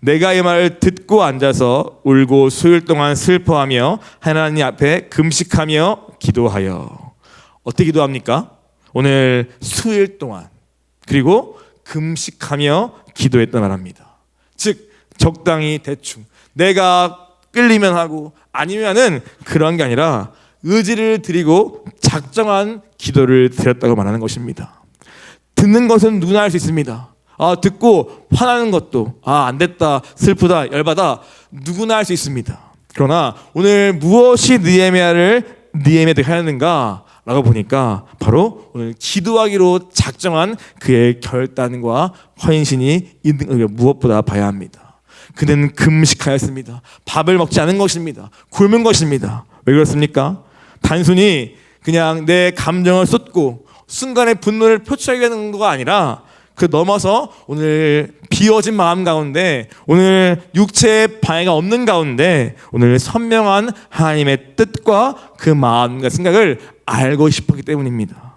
내가 이 말을 듣고 앉아서 울고 수일 동안 슬퍼하며 하나님 앞에 금식하며 기도하여. 어떻게 기도합니까? 오늘 수일 동안 그리고 금식하며 기도했다 말합니다. 즉 적당히 대충 내가 끌리면 하고 아니면은 그런 게 아니라 의지를 드리고 작정한 기도를 드렸다고 말하는 것입니다. 듣는 것은 누구나 할 수 있습니다. 듣고 화나는 것도 안 됐다, 슬프다, 열받아 누구나 할 수 있습니다. 그러나 오늘 무엇이 느헤미야에게 하였는가 라고 보니까 바로 오늘 기도하기로 작정한 그의 결단과 헌신이 있는 걸 무엇보다 봐야 합니다. 그는 금식하였습니다. 밥을 먹지 않은 것입니다. 굶은 것입니다. 왜 그렇습니까? 단순히 그냥 내 감정을 쏟고 순간의 분노를 표출하게 되는 것가 아니라 그 넘어서 오늘 비워진 마음 가운데, 오늘 육체의 방해가 없는 가운데 오늘 선명한 하나님의 뜻과 그 마음과 생각을 알고 싶었기 때문입니다.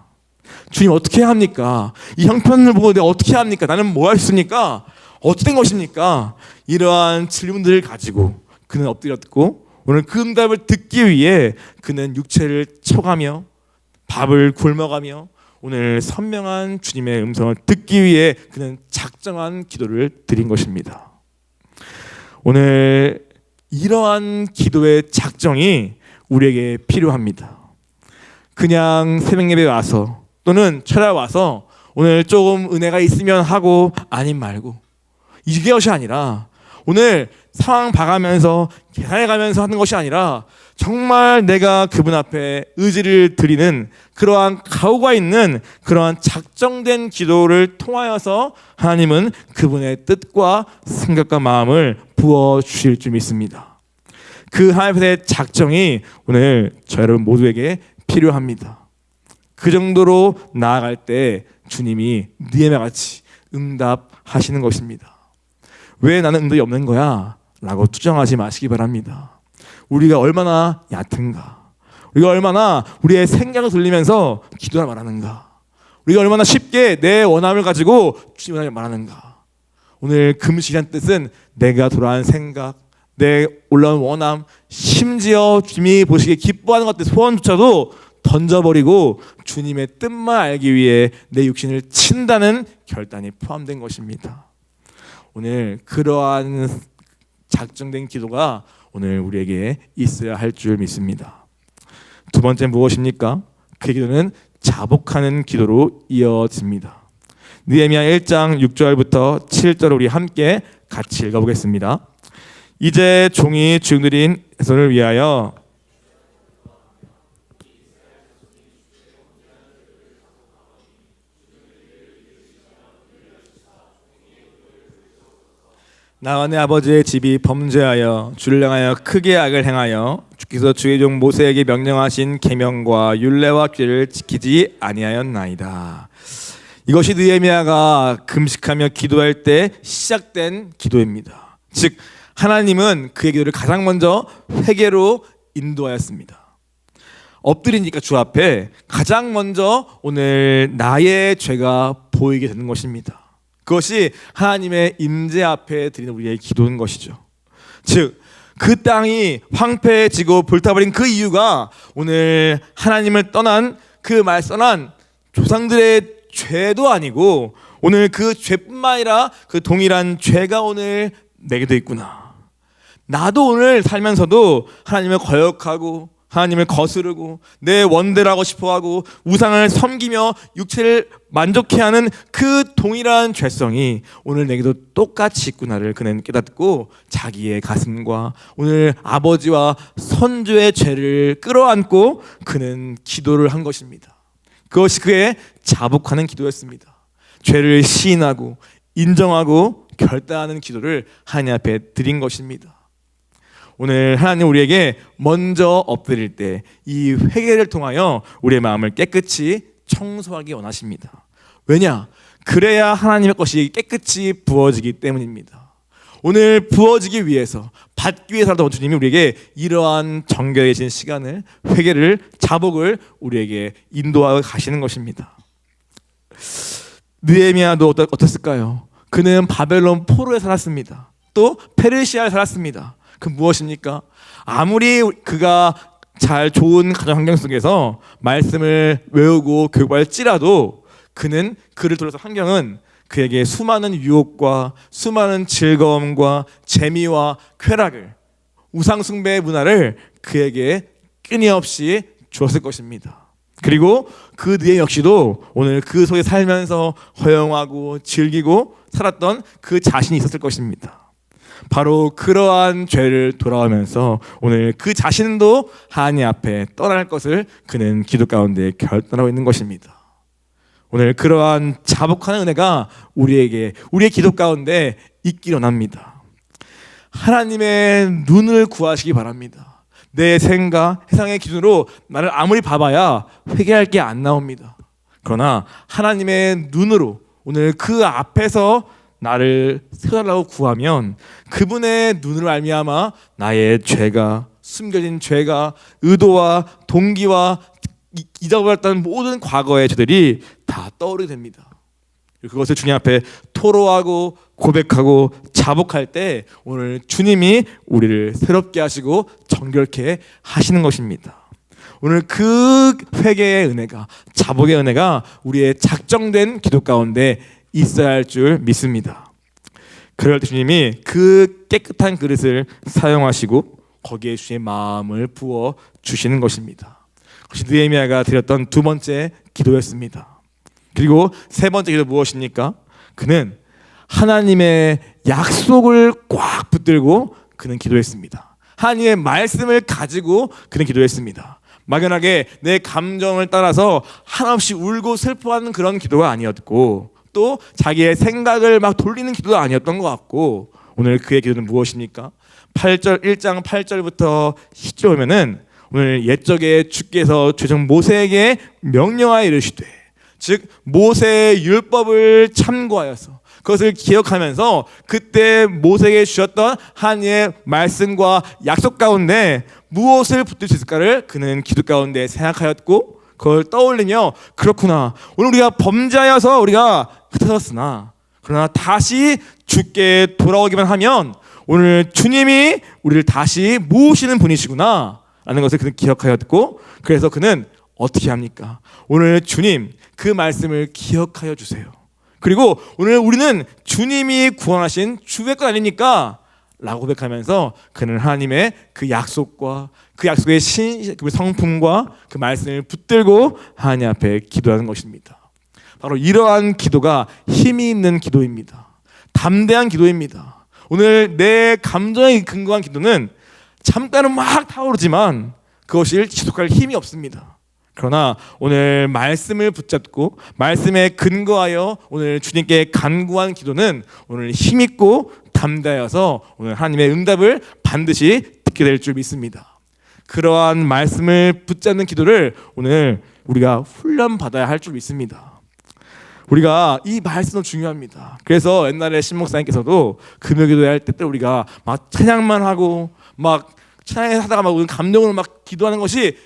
주님 어떻게 해야 합니까? 이 형편을 보고 내가 어떻게 해야 합니까? 나는 뭐 할 수 있습니까? 어떻게 된 것입니까? 이러한 질문들을 가지고 그는 엎드렸고 오늘 그 응답을 듣기 위해 그는 육체를 쳐가며 밥을 굶어가며 오늘 선명한 주님의 음성을 듣기 위해 그는 작정한 기도를 드린 것입니다. 오늘 이러한 기도의 작정이 우리에게 필요합니다. 그냥 새벽 예배에 와서 또는 찾아와서 오늘 조금 은혜가 있으면 하고 아님 말고 이것이 아니라 오늘 상황 봐가면서 계산해가면서 하는 것이 아니라 정말 내가 그분 앞에 의지를 드리는 그러한 각오가 있는 그러한 작정된 기도를 통하여서 하나님은 그분의 뜻과 생각과 마음을 부어주실 줄 믿습니다. 그 하나님의 작정이 오늘 저 여러분 모두에게 필요합니다. 그 정도로 나아갈 때 주님이 느헤미야 같이 응답하시는 것입니다. 왜 나는 응답이 없는 거야? 라고 투정하지 마시기 바랍니다. 우리가 얼마나 얕은가, 우리가 얼마나 우리의 생각을 돌리면서 기도를 말하는가, 우리가 얼마나 쉽게 내 원함을 가지고 주님을 말하는가. 오늘 금식이란 뜻은 내가 돌아온 생각, 내 올라온 원함, 심지어 주님이 보시기에 기뻐하는 것들 소원조차도 던져버리고 주님의 뜻만 알기 위해 내 육신을 친다는 결단이 포함된 것입니다. 오늘 그러한 작정된 기도가 오늘 우리에게 있어야 할 줄 믿습니다. 두 번째 무엇입니까? 그 기도는 자복하는 기도로 이어집니다. 느헤미야 1장 6절부터 7절 우리 함께 같이 읽어보겠습니다. 이제 종이 주인들인 에선을 위하여 나와 내 아버지의 집이 범죄하여 주를 향하여 크게 악을 행하여 주께서 주의 종 모세에게 명령하신 계명과 율례와 규례를 지키지 아니하였나이다. 이것이 느헤미야가 금식하며 기도할 때 시작된 기도입니다. 즉 하나님은 그의 기도를 가장 먼저 회개로 인도하였습니다. 엎드리니까 주 앞에 가장 먼저 오늘 나의 죄가 보이게 되는 것입니다. 그것이 하나님의 임재 앞에 드리는 우리의 기도인 것이죠. 즉 그 땅이 황폐해지고 불타버린 그 이유가 오늘 하나님을 떠난 그 말씀한 조상들의 죄도 아니고 오늘 그 죄뿐만 아니라 그 동일한 죄가 오늘 내게도 있구나. 나도 오늘 살면서도 하나님을 거역하고 하나님을 거스르고 내 원대로 하고 싶어하고 우상을 섬기며 육체를 만족해하는 그 동일한 죄성이 오늘 내게도 똑같이 있구나를 그는 깨닫고 자기의 가슴과 오늘 아버지와 선조의 죄를 끌어안고 그는 기도를 한 것입니다. 그것이 그의 자복하는 기도였습니다. 죄를 시인하고 인정하고 결단하는 기도를 하나님 앞에 드린 것입니다. 오늘 하나님 우리에게 먼저 엎드릴 때 이 회개를 통하여 우리의 마음을 깨끗이 청소하기 원하십니다. 왜냐? 그래야 하나님의 것이 깨끗이 부어지기 때문입니다. 오늘 부어지기 위해서 받기 위해서라도 주님이 우리에게 이러한 정결해진 시간을 회개를 자복을 우리에게 인도하여 가시는 것입니다. 느헤미야도 어땠을까요? 그는 바벨론 포로에 살았습니다. 또 페르시아에 살았습니다. 그 무엇입니까? 아무리 그가 잘 좋은 가정 환경 속에서 말씀을 외우고 교육할지라도 그는 그를 둘러싼 환경은 그에게 수많은 유혹과 수많은 즐거움과 재미와 쾌락을 우상 숭배의 문화를 그에게 끊임없이 주었을 것입니다. 그리고 그 느헤미야 역시도 오늘 그 속에 살면서 허용하고 즐기고 살았던 그 자신이 있었을 것입니다. 바로 그러한 죄를 돌아오면서 오늘 그 자신도 하나님 앞에 떠날 것을 그는 기도 가운데 결단하고 있는 것입니다. 오늘 그러한 자복하는 은혜가 우리의 기도 가운데 있기를 원합니다. 하나님의 눈을 구하시기 바랍니다. 내 생각, 세상의 기준으로 나를 아무리 봐봐야 회개할 게 안 나옵니다. 그러나 하나님의 눈으로 오늘 그 앞에서 나를 세워달라고 구하면 그분의 눈으로 말미암아 나의 죄가, 숨겨진 죄가, 의도와 동기와 잊어버렸던 모든 과거의 죄들이 다 떠오르게 됩니다. 그것을 주님 앞에 토로하고 고백하고 자복할 때 오늘 주님이 우리를 새롭게 하시고 정결케 하시는 것입니다. 오늘 그 회개의 은혜가, 자복의 은혜가 우리의 작정된 기도 가운데 있어야 할 줄 믿습니다. 그럴 때 주님이 그 깨끗한 그릇을 사용하시고 거기에 주의 마음을 부어 주시는 것입니다. 그것이 느헤미야가 드렸던 두 번째 기도였습니다. 그리고 세 번째 기도 무엇입니까? 그는 하나님의 약속을 꽉 붙들고 그는 기도했습니다. 하나님의 말씀을 가지고 그는 기도했습니다. 막연하게 내 감정을 따라서 한없이 울고 슬퍼하는 그런 기도가 아니었고 또 자기의 생각을 막 돌리는 기도도 아니었던 것 같고 오늘 그의 기도는 무엇입니까? 1장 8절부터 10절 보면은 오늘 옛적에 주께서 죄종 모세에게 명령하여 이르시되 즉 모세의 율법을 참고하여서 그것을 기억하면서 그때 모세에게 주셨던 하나님의 말씀과 약속 가운데 무엇을 붙들 수 있을까를 그는 기도 가운데 생각하였고 그걸 떠올리며 그렇구나 오늘 우리가 범죄하여서 우리가 흩어졌으나 그러나 다시 주께 돌아오기만 하면 오늘 주님이 우리를 다시 모으시는 분이시구나 라는 것을 그는 기억하였고 그래서 그는 어떻게 합니까? 오늘 주님 그 말씀을 기억하여 주세요. 그리고 오늘 우리는 주님이 구원하신 주의 것 아닙니까? 라고 고백하면서 그는 하나님의 그 약속과 그 약속의 그 성품과 그 말씀을 붙들고 하나님 앞에 기도하는 것입니다. 바로 이러한 기도가 힘이 있는 기도입니다. 담대한 기도입니다. 오늘 내 감정에 근거한 기도는 잠깐은 막 타오르지만 그것을 지속할 힘이 없습니다. 그러나 오늘 말씀을 붙잡고 말씀에 근거하여 오늘 주님께 간구한 기도는 오늘 힘있고 담대하여서 오늘 하나님의 응답을 반드시 듣게 될 줄 믿습니다. 그러한 말씀을 붙잡는 기도를 오늘 우리가 훈련받아야 할 줄 믿습니다. 우리가 이 말씀도 중요합니다. 그래서 옛날에 신목사님께서도 금요기도 할 때 우리가 막 찬양만 하고 막 찬양하다가 막 감동으로 막 기도하는 것이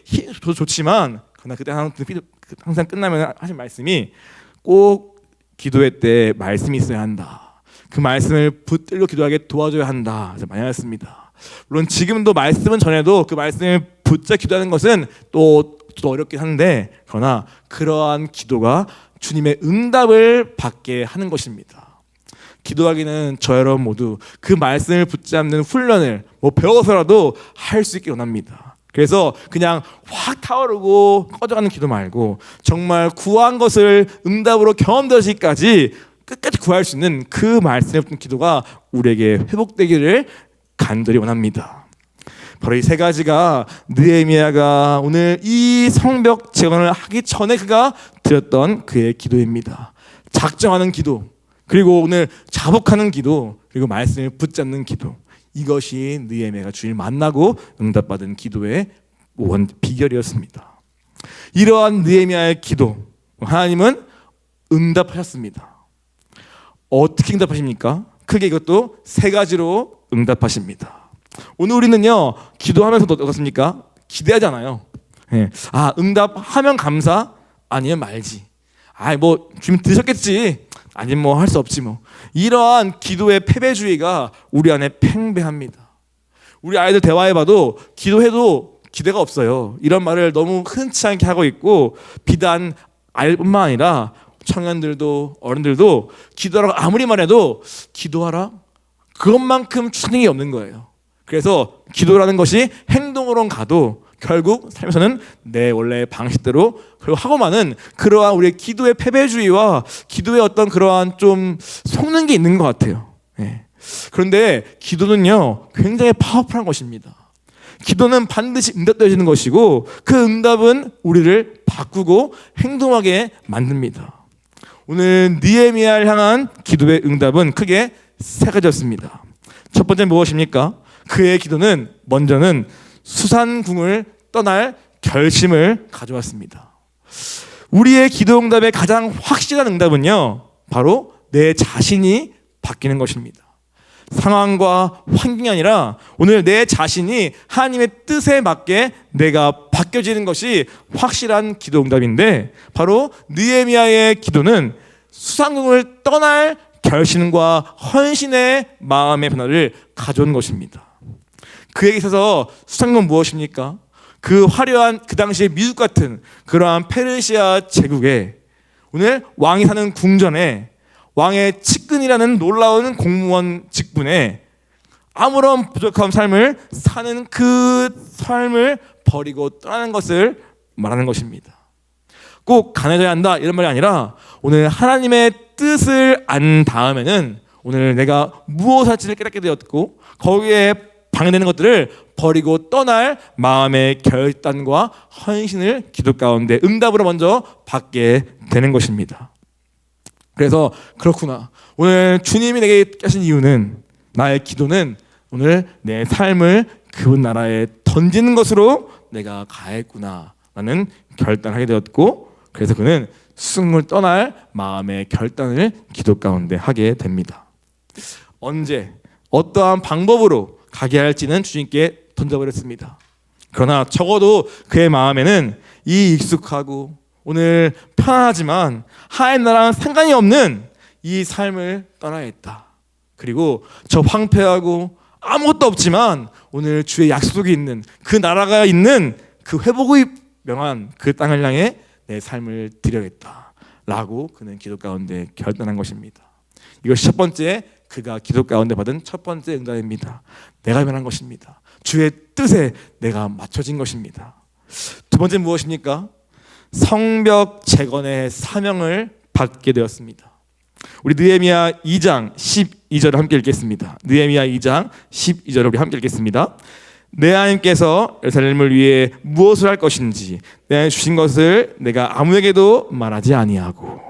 좋지만 그러나 그때 항상 끝나면 하신 말씀이 꼭 기도회 때 말씀이 있어야 한다. 그 말씀을 붙들고 기도하게 도와줘야 한다. 많이 하셨습니다. 물론 지금도 말씀은 전에도 그 말씀을 붙잡고 기도하는 것은 또 어렵긴 한데 그러나 그러한 기도가 주님의 응답을 받게 하는 것입니다. 기도하기는 저 여러분 모두 그 말씀을 붙잡는 훈련을 배워서라도 할 수 있게 원합니다. 그래서 그냥 확 타오르고 꺼져가는 기도 말고 정말 구한 것을 응답으로 경험되시기까지 끝까지 구할 수 있는 그 말씀의 기도가 우리에게 회복되기를 간절히 원합니다. 바로 이 세 가지가 느헤미야가 오늘 이 성벽 재건을 하기 전에 그가 드렸던 그의 기도입니다. 작정하는 기도, 그리고 오늘 자복하는 기도, 그리고 말씀을 붙잡는 기도. 이것이 느헤미야가 주님을 만나고 응답받은 기도의 비결이었습니다. 이러한 느헤미야의 기도, 하나님은 응답하셨습니다. 어떻게 응답하십니까? 크게 이것도 세 가지로 응답하십니다. 오늘 우리는요 기도하면서도 어떻습니까? 기대하잖아요. 응답하면 감사, 아니면 말지. 뭐 주님 들으셨겠지, 아니면 뭐 할 수 없지 뭐. 이러한 기도의 패배주의가 우리 안에 팽배합니다. 우리 아이들 대화해봐도 기도해도 기대가 없어요. 이런 말을 너무 흔치 않게 하고 있고 비단 아이뿐만 아니라 청년들도 어른들도 기도하라고 아무리 말해도 기도하라? 그것만큼 추진력이 없는 거예요. 그래서 기도라는 것이 행동으로는 가도 결국 삶에서는 내 원래 방식대로 그리고 하고만은 그러한 우리의 기도의 패배주의와 기도의 어떤 그러한 좀 속는 게 있는 것 같아요. 예. 그런데 기도는요 굉장히 파워풀한 것입니다. 기도는 반드시 응답되어지는 것이고 그 응답은 우리를 바꾸고 행동하게 만듭니다. 오늘 느헤미야를 향한 기도의 응답은 크게 세 가지였습니다. 첫 번째 무엇입니까? 그의 기도는 먼저는 수산궁을 떠날 결심을 가져왔습니다. 우리의 기도 응답의 가장 확실한 응답은요 바로 내 자신이 바뀌는 것입니다. 상황과 환경이 아니라 오늘 내 자신이 하나님의 뜻에 맞게 내가 바뀌어지는 것이 확실한 기도 응답인데 바로 느헤미야의 기도는 수상궁을 떠날 결심과 헌신의 마음의 변화를 가져온 것입니다. 그에게 있어서 수상궁은 무엇입니까? 그 화려한 그 당시의 미국 같은 그러한 페르시아 제국에 오늘 왕이 사는 궁전에 왕의 측근이라는 놀라운 공무원 직분에 아무런 부족한 삶을 사는 그 삶을 버리고 떠나는 것을 말하는 것입니다. 꼭 가난해져야 한다 이런 말이 아니라 오늘 하나님의 뜻을 안 다음에는 오늘 내가 무엇을 할지를 깨닫게 되었고 거기에 방해되는 것들을 버리고 떠날 마음의 결단과 헌신을 기도 가운데 응답으로 먼저 받게 되는 것입니다. 그래서 그렇구나. 오늘 주님이 내게 하신 이유는 나의 기도는 오늘 내 삶을 그분 나라에 던지는 것으로 내가 가했구나 라는 결단하게 되었고 그래서 그는 수승을 떠날 마음의 결단을 기도 가운데 하게 됩니다. 언제 어떠한 방법으로 가게 할지는 주님께 던져버렸습니다. 그러나 적어도 그의 마음에는 이 익숙하고 오늘 편안하지만 하나님 나라랑 상관이 없는 이 삶을 떠나야 했다. 그리고 저 황폐하고 아무것도 없지만 오늘 주의 약속이 있는 그 나라가 있는 그 회복의 명한 그 땅을 향해 내 삶을 드려야겠다 라고 그는 기도 가운데 결단한 것입니다. 이것이 첫 번째 그가 기도 가운데 받은 첫 번째 응답입니다. 내가 변한 것입니다. 주의 뜻에 내가 맞춰진 것입니다. 두 번째 무엇입니까? 성벽 재건의 사명을 받게 되었습니다. 우리 느헤미야 2장 12절을 함께 읽겠습니다. 느헤미야 2장 12절을 우리 함께 읽겠습니다. 내 하나님께서 예루살렘을 위해 무엇을 할 것인지 내가 주신 것을 내가 아무에게도 말하지 아니하고.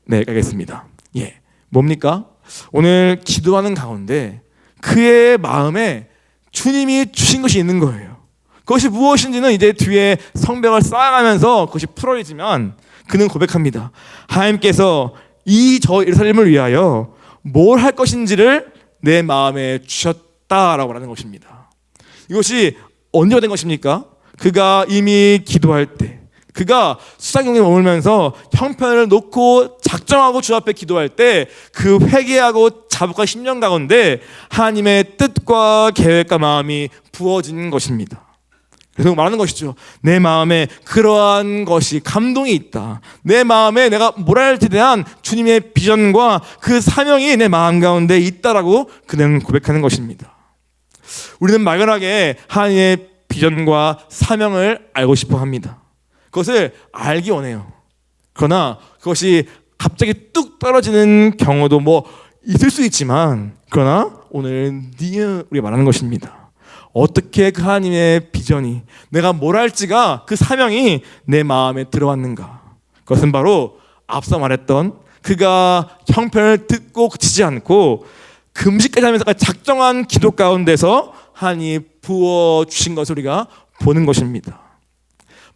네, 가겠습니다. 예, 뭡니까? 오늘 기도하는 가운데 그의 마음에 주님이 주신 것이 있는 거예요. 그것이 무엇인지는 이제 뒤에 성벽을 쌓아가면서 그것이 풀어지면 그는 고백합니다. 하나님께서 이 저 예루살렘을 위하여 뭘 할 것인지를 내 마음에 주셨다라고 말하는 것입니다. 이것이 언제가 된 것입니까? 그가 이미 기도할 때, 그가 수상경에 머물면서 형편을 놓고 작정하고 주 앞에 기도할 때 그 회개하고 자복한 심령 가운데 하나님의 뜻과 계획과 마음이 부어진 것입니다. 그래서 말하는 것이죠. 내 마음에 그러한 것이 감동이 있다. 내 마음에 내가 뭘 할지에 대한 주님의 비전과 그 사명이 내 마음 가운데 있다라고 그는 고백하는 것입니다. 우리는 막연하게 하나님의 비전과 사명을 알고 싶어 합니다. 그것을 알기 원해요. 그러나 그것이 갑자기 뚝 떨어지는 경우도 뭐 있을 수 있지만 그러나 오늘 우리가 말하는 것입니다. 어떻게 그 하나님의 비전이 내가 뭘 할지가 그 사명이 내 마음에 들어왔는가. 그것은 바로 앞서 말했던 그가 형편을 듣고 그치지 않고 금식까지 하면서 작정한 기도 가운데서 하나님이 부어주신 것을 우리가 보는 것입니다.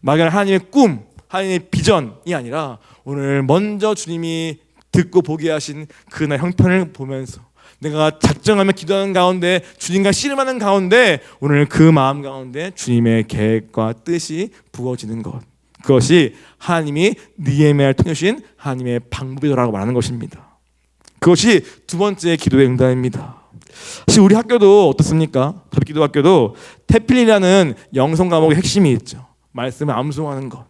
막연한 하나님의 꿈, 하나님의 비전이 아니라 오늘 먼저 주님이 듣고 보게 하신 그날 형편을 보면서 내가 작정하며 기도하는 가운데 주님과 씨름하는 가운데 오늘 그 마음 가운데 주님의 계획과 뜻이 부어지는 것, 그것이 하나님이 느헤미야를 통해 주신 하나님의 방법이라고 말하는 것입니다. 그것이 두 번째 기도의 응답입니다. 사실 우리 학교도 어떻습니까? 가톨릭 학교도 테필린이라는 영성 과목의 핵심이 있죠. 말씀을 암송하는 것.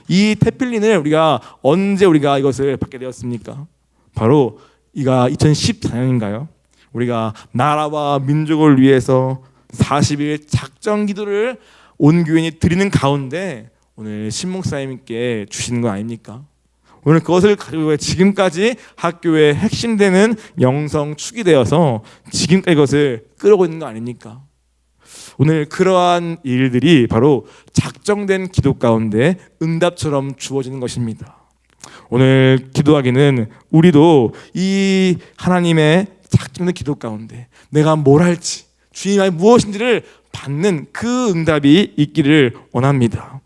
이 테필린을 우리가 언제 우리가 이것을 받게 되었습니까? 바로 이가 2014년인가요? 우리가 나라와 민족을 위해서 40일 작정 기도를 온 교인이 드리는 가운데 오늘 신목사님께 주시는 거 아닙니까? 오늘 그것을 가지고 지금까지 학교의 핵심되는 영성축이 되어서 지금까지 이것을 끌어오고 있는 거 아닙니까? 오늘 그러한 일들이 바로 작정된 기도 가운데 응답처럼 주어지는 것입니다. 오늘 기도하기는 우리도 이 하나님의 작정된 기도 가운데 내가 뭘 할지 주님의 무엇인지를 받는 그 응답이 있기를 원합니다.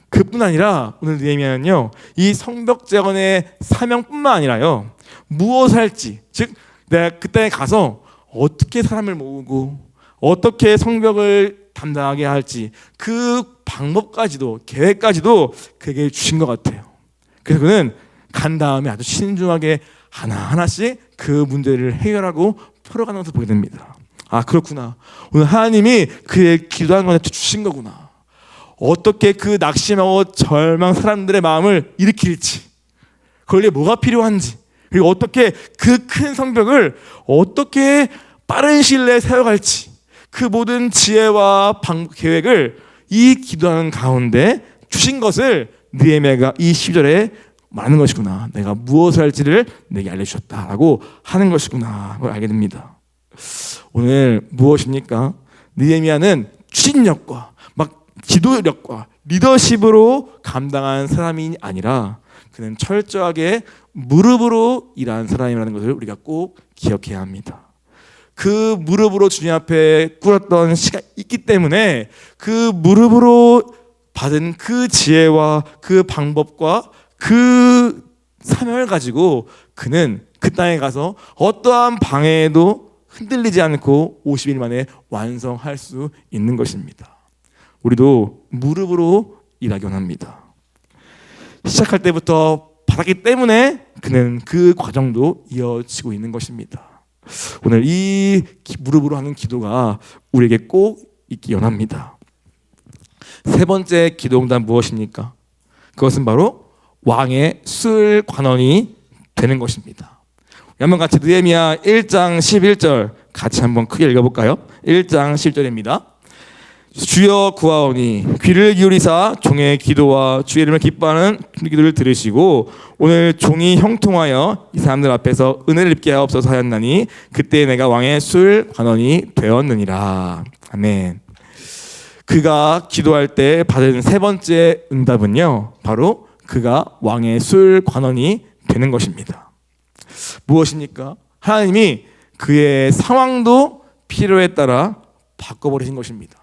그뿐 아니라 오늘 느헤미야는요, 이 성벽 재건의 사명뿐만 아니라요, 무엇을 할지, 즉 내가 그 땅에 가서 어떻게 사람을 모으고 어떻게 성벽을 담당하게 할지 그 방법까지도 계획까지도 그에게 주신 것 같아요. 그래서 그는 간 다음에 아주 신중하게 하나하나씩 그 문제를 해결하고 풀어가는 것을 보게 됩니다. 아, 그렇구나. 오늘 하나님이 그의 기도하는 것을 주신 거구나. 어떻게 그 낙심하고 절망 사람들의 마음을 일으킬지, 그걸 뭐가 필요한지, 그리고 어떻게 그 큰 성벽을 어떻게 빠른 시일 내에 세워갈지, 그 모든 지혜와 계획을 이 기도하는 가운데 주신 것을 느헤미야가 이 12절에 말하는 것이구나. 내가 무엇을 할지를 내게 알려주셨다라고 하는 것이구나. 그걸 알게 됩니다. 오늘 무엇입니까? 느헤미야는 추진력과 기도력과 리더십으로 감당한 사람이 아니라 그는 철저하게 무릎으로 일하는 사람이라는 것을 우리가 꼭 기억해야 합니다. 그 무릎으로 주님 앞에 꿇었던 시간이 있기 때문에 그 무릎으로 받은 그 지혜와 그 방법과 그 사명을 가지고 그는 그 땅에 가서 어떠한 방해에도 흔들리지 않고 50일 만에 완성할 수 있는 것입니다. 우리도 무릎으로 일하기 원합니다. 시작할 때부터 받았기 때문에 그는 그 과정도 이어지고 있는 것입니다. 오늘 이 무릎으로 하는 기도가 우리에게 꼭 있기 원합니다. 세 번째 기도 응답 무엇입니까? 그것은 바로 왕의 수을 관원이 되는 것입니다. 한번 같이 느헤미야 1장 11절 같이 한번 크게 읽어볼까요? 1장 10절입니다. 주여 구하오니 귀를 기울이사 종의 기도와 주의 이름을 기뻐하는 기도를 들으시고 오늘 종이 형통하여 이 사람들 앞에서 은혜를 입게 하옵소서 하였나니 그때 내가 왕의 술 관원이 되었느니라. 아멘. 그가 기도할 때 받은 세 번째 응답은요, 바로 그가 왕의 술 관원이 되는 것입니다. 무엇입니까? 하나님이 그의 상황도 필요에 따라 바꿔버리신 것입니다.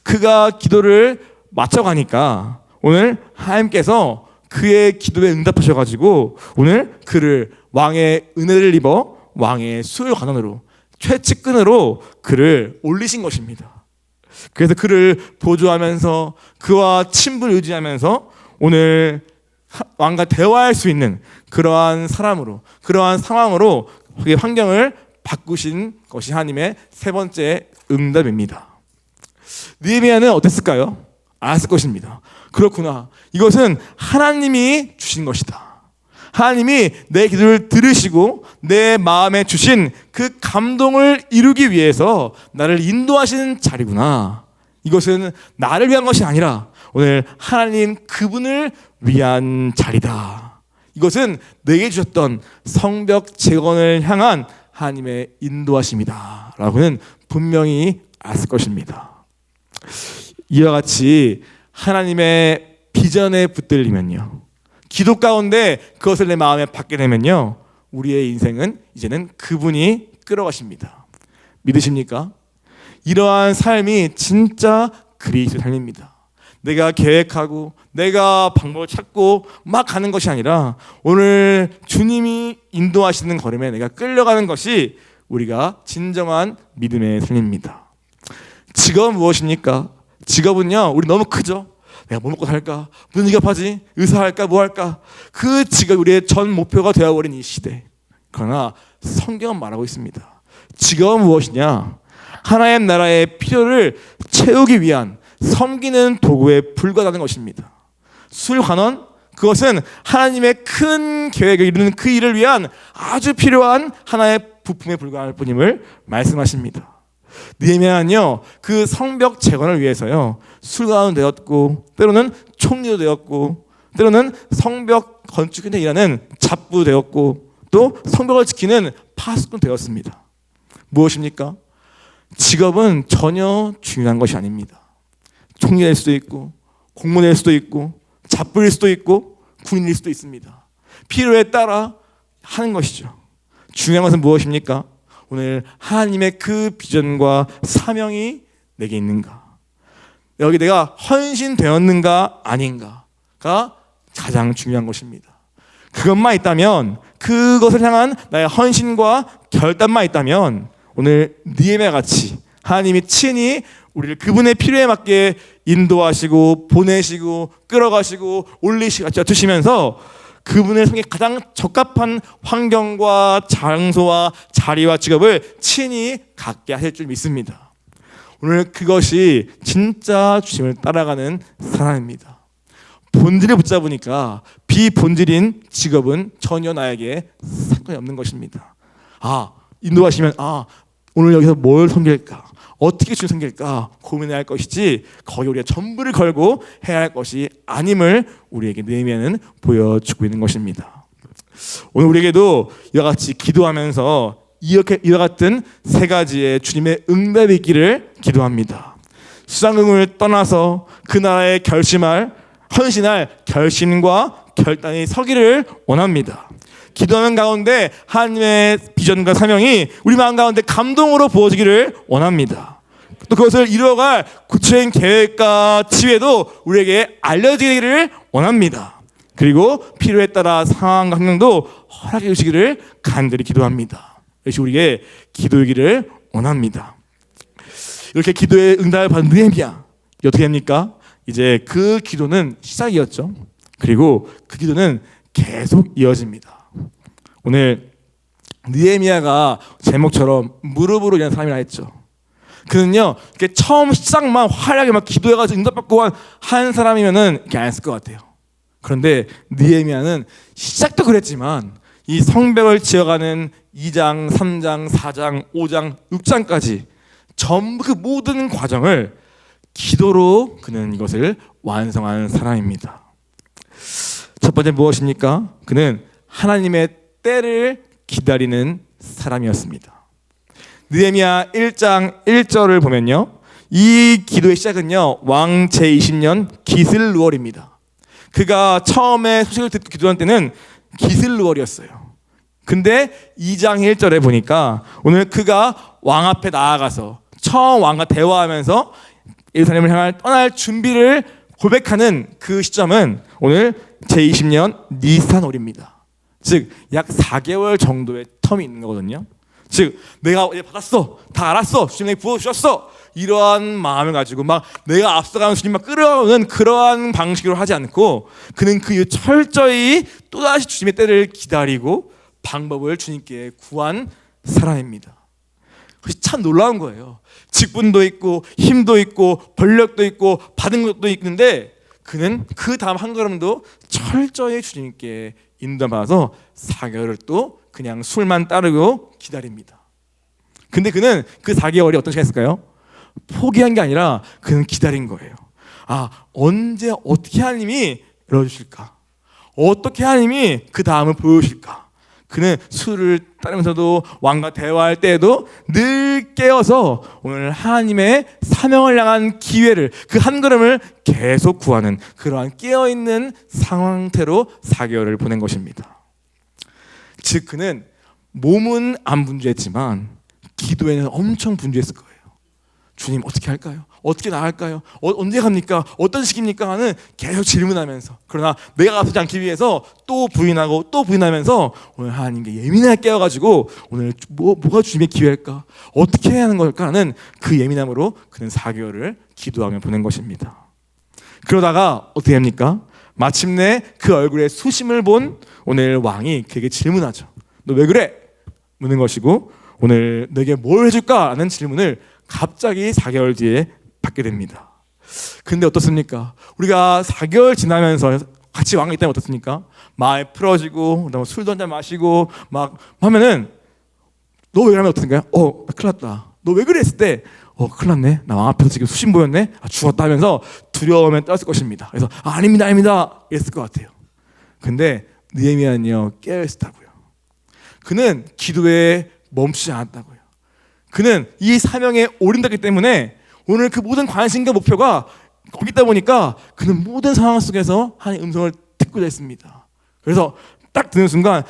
그가 기도를 맞춰가니까 오늘 하나님께서 그의 기도에 응답하셔가지고 오늘 그를 왕의 은혜를 입어 왕의 수을 관원으로 최측근으로 그를 올리신 것입니다. 그래서 그를 보조하면서 그와 친분을 유지하면서 오늘 왕과 대화할 수 있는 그러한 사람으로, 그러한 상황으로 그의 환경을 바꾸신 것이 하나님의 세 번째 응답입니다. 느헤미야는 어땠을까요? 알았을 것입니다. 그렇구나. 이것은 하나님이 주신 것이다. 하나님이 내 기도를 들으시고 내 마음에 주신 그 감동을 이루기 위해서 나를 인도하시는 자리구나. 이것은 나를 위한 것이 아니라 오늘 하나님 그분을 위한 자리다. 이것은 내게 주셨던 성벽 재건을 향한 하나님의 인도하심이다 라고는 분명히 알았을 것입니다. 이와 같이 하나님의 비전에 붙들리면요, 기도 가운데 그것을 내 마음에 받게 되면요, 우리의 인생은 이제는 그분이 끌어가십니다. 믿으십니까? 이러한 삶이 진짜 그리스도의 삶입니다. 내가 계획하고 내가 방법을 찾고 막 가는 것이 아니라 오늘 주님이 인도하시는 걸음에 내가 끌려가는 것이 우리가 진정한 믿음의 삶입니다. 직업은 무엇입니까? 직업은요, 우리 너무 크죠? 내가 뭐 먹고 살까? 무슨 직업하지? 의사 할까? 뭐 할까? 그 직업이 우리의 전 목표가 되어버린 이 시대. 그러나 성경은 말하고 있습니다. 직업은 무엇이냐? 하나님 나라의 필요를 채우기 위한 섬기는 도구에 불과하다는 것입니다. 술관원, 그것은 하나님의 큰 계획을 이루는 그 일을 위한 아주 필요한 하나의 부품에 불과할 뿐임을 말씀하십니다. 느헤미야는요, 그 성벽 재건을 위해서요, 술가는 되었고, 때로는 총리도 되었고, 때로는 성벽 건축 현장에 일하는 잡부 되었고, 또 성벽을 지키는 파수꾼 되었습니다. 무엇입니까? 직업은 전혀 중요한 것이 아닙니다. 총리가 될 수도 있고, 공무원일 수도 있고, 잡부일 수도 있고, 군인일 수도 있습니다. 필요에 따라 하는 것이죠. 중요한 것은 무엇입니까? 오늘 하나님의 그 비전과 사명이 내게 있는가? 여기 내가 헌신되었는가 아닌가가 가장 중요한 것입니다. 그것만 있다면, 그것을 향한 나의 헌신과 결단만 있다면, 오늘 느헤미야 같이 하나님이 친히 우리를 그분의 필요에 맞게 인도하시고 보내시고 끌어가시고 올리시고 주시면서 그분의 성에 가장 적합한 환경과 장소와 자리와 직업을 친히 갖게 하실 줄 믿습니다. 오늘 그것이 진짜 주님을 따라가는 사람입니다. 본질을 붙잡으니까 비본질인 직업은 전혀 나에게 상관이 없는 것입니다. 인도하시면 오늘 여기서 뭘 섬길까? 어떻게 주님 섬길까? 고민해야 할 것이지 거기 우리가 전부를 걸고 해야 할 것이 아님을 우리에게 느헤미야는 보여주고 있는 것입니다. 오늘 우리에게도 이와 같이 기도하면서 이와 같은 세 가지의 주님의 응답이 있기를 기도합니다. 수상응을 떠나서 그 나라에 헌신할 결심과 결단이 서기를 원합니다. 기도하는 가운데 하나님의 비전과 사명이 우리 마음 가운데 감동으로 부어지기를 원합니다. 또 그것을 이루어갈 구체적인 계획과 지혜도 우리에게 알려지기를 원합니다. 그리고 필요에 따라 상황과 환경도 허락해 주시기를 간절히 기도합니다. 이것이 우리의 기도이기를 원합니다. 이렇게 기도의 응답을 받은 느헤미야, 어떻게 합니까? 이제 그 기도는 시작이었죠. 그리고 그 기도는 계속 이어집니다. 오늘 느헤미야가 제목처럼 무릎으로 일한 사람이라 했죠. 그는요, 이렇게 처음 시작만 화려하게 막 기도해가지고 응답받고 한 사람이면은 이렇게 안 했을 것 같아요. 그런데 느헤미야는 시작도 그랬지만 이 성벽을 지어가는 2장, 3장, 4장, 5장, 6장까지 전부 그 모든 과정을 기도로 그는 이것을 완성한 사람입니다. 첫 번째 무엇입니까? 그는 하나님의 때를 기다리는 사람이었습니다. 느헤미야 1장 1절을 보면요, 이 기도의 시작은요, 왕 제20년 기슬루월입니다. 그가 처음에 소식을 듣고 기도한 때는 기슬루월이었어요. 근데 2장 1절에 보니까 오늘 그가 왕 앞에 나아가서 처음 왕과 대화하면서 예루살렘을 향할 떠날 준비를 고백하는 그 시점은 오늘 제20년 니산월입니다. 즉 약 4개월 정도의 텀이 있는 거거든요. 즉 내가 이제 받았어, 다 알았어, 주님 내게 부어주셨어, 이러한 마음을 가지고 막 내가 앞서가는 주님 막 끌어오는 그러한 방식으로 하지 않고 그는 그 철저히 또다시 주님의 때를 기다리고 방법을 주님께 구한 사람입니다. 그것이 참 놀라운 거예요. 직분도 있고 힘도 있고 권력도 있고 받은 것도 있는데 그는 그 다음 한 걸음도 철저히 주님께 인도받아서 4개월을 또 그냥 술만 따르고 기다립니다. 근데 그는 그 4개월이 어떤 시간이 있을까요? 포기한 게 아니라 그는 기다린 거예요. 언제 어떻게 하나님이 열어주실까? 어떻게 하나님이 그 다음을 보여주실까? 그는 술을 따르면서도 왕과 대화할 때에도 늘 깨어서 오늘 하나님의 사명을 향한 기회를, 그 한 걸음을 계속 구하는 그러한 깨어있는 상태로 4개월을 보낸 것입니다. 즉 그는 몸은 안 분주했지만 기도에는 엄청 분주했을 거예요. 주님 어떻게 할까요? 어떻게 나갈까요? 언제 갑니까? 어떤 시기입니까? 하는 계속 질문하면서, 그러나 내가 앞서지 않기 위해서 또 부인하고 또 부인하면서 오늘 하나님께 예민하게 깨어가지고 오늘 뭐가 주님의 기회일까? 어떻게 해야 하는 걸까? 하는 그 예민함으로 그는 4개월을 기도하며 보낸 것입니다. 그러다가 어떻게 합니까? 마침내 그 얼굴에 수심을 본 오늘 왕이 그에게 질문하죠. 너 왜 그래? 묻는 것이고 오늘 내게 뭘 해줄까? 하는 질문을 갑자기 4개월 뒤에 받게 됩니다. 근데 어떻습니까? 우리가 4개월 지나면서 같이 왕이 있다면 어떻습니까? 마음이 풀어지고 그다음에 술도 한잔 마시고 막 하면은 너 왜 그러면 어떻게 생각해? 나 큰일 났다. 너 왜 그래? 했을 때 큰일 났네. 나 왕 앞에서 지금 수신 보였네. 죽었다 하면서 두려움에 떨었을 것입니다. 그래서 아닙니다, 아닙니다. 이랬을 것 같아요. 근데 느헤미야는요, 깨어있었다고요. 그는 기도에 멈추지 않았다고요. 그는 이 사명에 올인했기 때문에 오늘 그 모든 관심과 목표가 거기 있다 보니까 그는 모든 상황 속에서 하나님의 음성을 듣고자 했습니다. 그래서 딱 듣는 순간